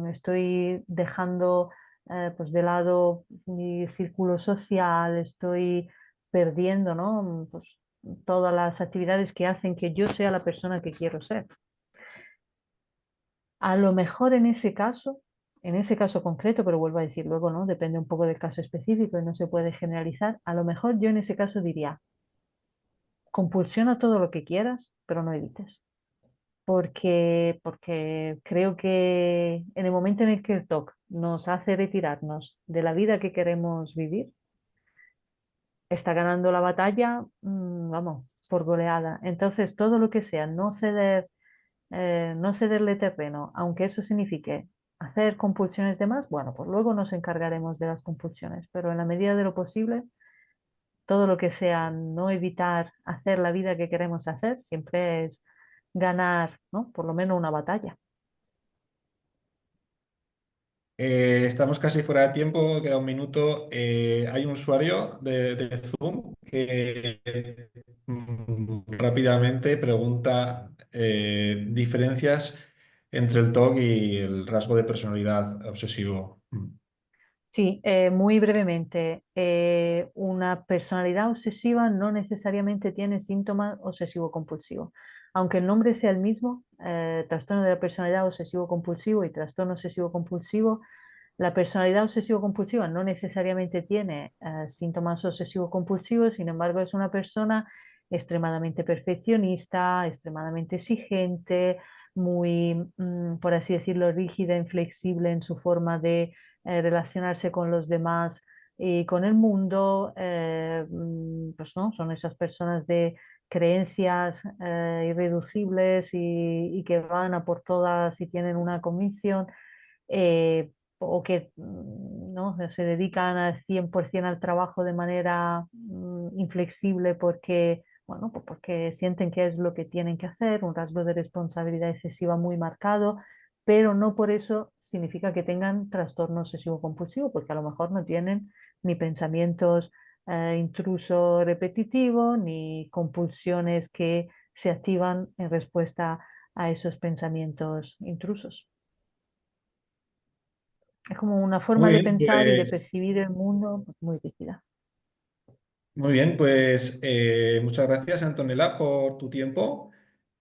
estoy dejando pues de lado pues, mi círculo social, estoy perdiendo, ¿no? Pues, todas las actividades que hacen que yo sea la persona que quiero ser. A lo mejor en ese caso concreto, pero vuelvo a decir luego, ¿no? Depende un poco del caso específico y no se puede generalizar. A lo mejor yo en ese caso diría, compulsiona todo lo que quieras, pero no evites. Porque creo que en el momento en el que el TOC nos hace retirarnos de la vida que queremos vivir, está ganando la batalla, vamos, por goleada. Entonces, todo lo que sea no cederle terreno, aunque eso signifique hacer compulsiones de más, bueno, pues luego nos encargaremos de las compulsiones, pero en la medida de lo posible, todo lo que sea no evitar hacer la vida que queremos hacer, siempre es ganar, ¿no? Por lo menos una batalla. Estamos casi fuera de tiempo, queda un minuto. Hay un usuario de Zoom que rápidamente pregunta diferencias entre el TOC y el rasgo de personalidad obsesivo. Sí, muy brevemente, una personalidad obsesiva no necesariamente tiene síntomas obsesivo-compulsivo. Aunque el nombre sea el mismo, trastorno de la personalidad obsesivo-compulsivo y trastorno obsesivo-compulsivo, la personalidad obsesivo-compulsiva no necesariamente tiene síntomas obsesivo-compulsivos, sin embargo, es una persona extremadamente perfeccionista, extremadamente exigente, muy, por así decirlo, rígida, inflexible en su forma de relacionarse con los demás y con el mundo. Pues no, son esas personas de creencias irreducibles y que van a por todas y tienen una convicción. o que ¿no? se dedican al 100% al trabajo de manera inflexible porque, bueno, pues porque sienten que es lo que tienen que hacer, un rasgo de responsabilidad excesiva muy marcado, pero no por eso significa que tengan trastorno obsesivo compulsivo, porque a lo mejor no tienen ni pensamientos intruso repetitivo, ni compulsiones que se activan en respuesta a esos pensamientos intrusos. Es como una forma Muy de bien, pensar y de pues percibir el mundo pues, muy rígida. muy bien, pues muchas gracias, Antonella, por tu tiempo.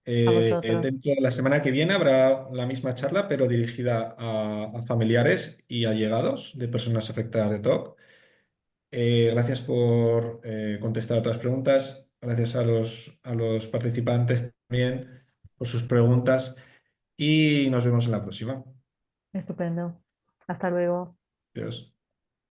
A vosotros. Dentro de la semana que viene habrá la misma charla, pero dirigida a familiares y allegados de personas afectadas de TOC. Gracias por contestar a todas las preguntas. Gracias a los participantes también por sus preguntas y nos vemos en la próxima. Estupendo. Hasta luego. Adiós.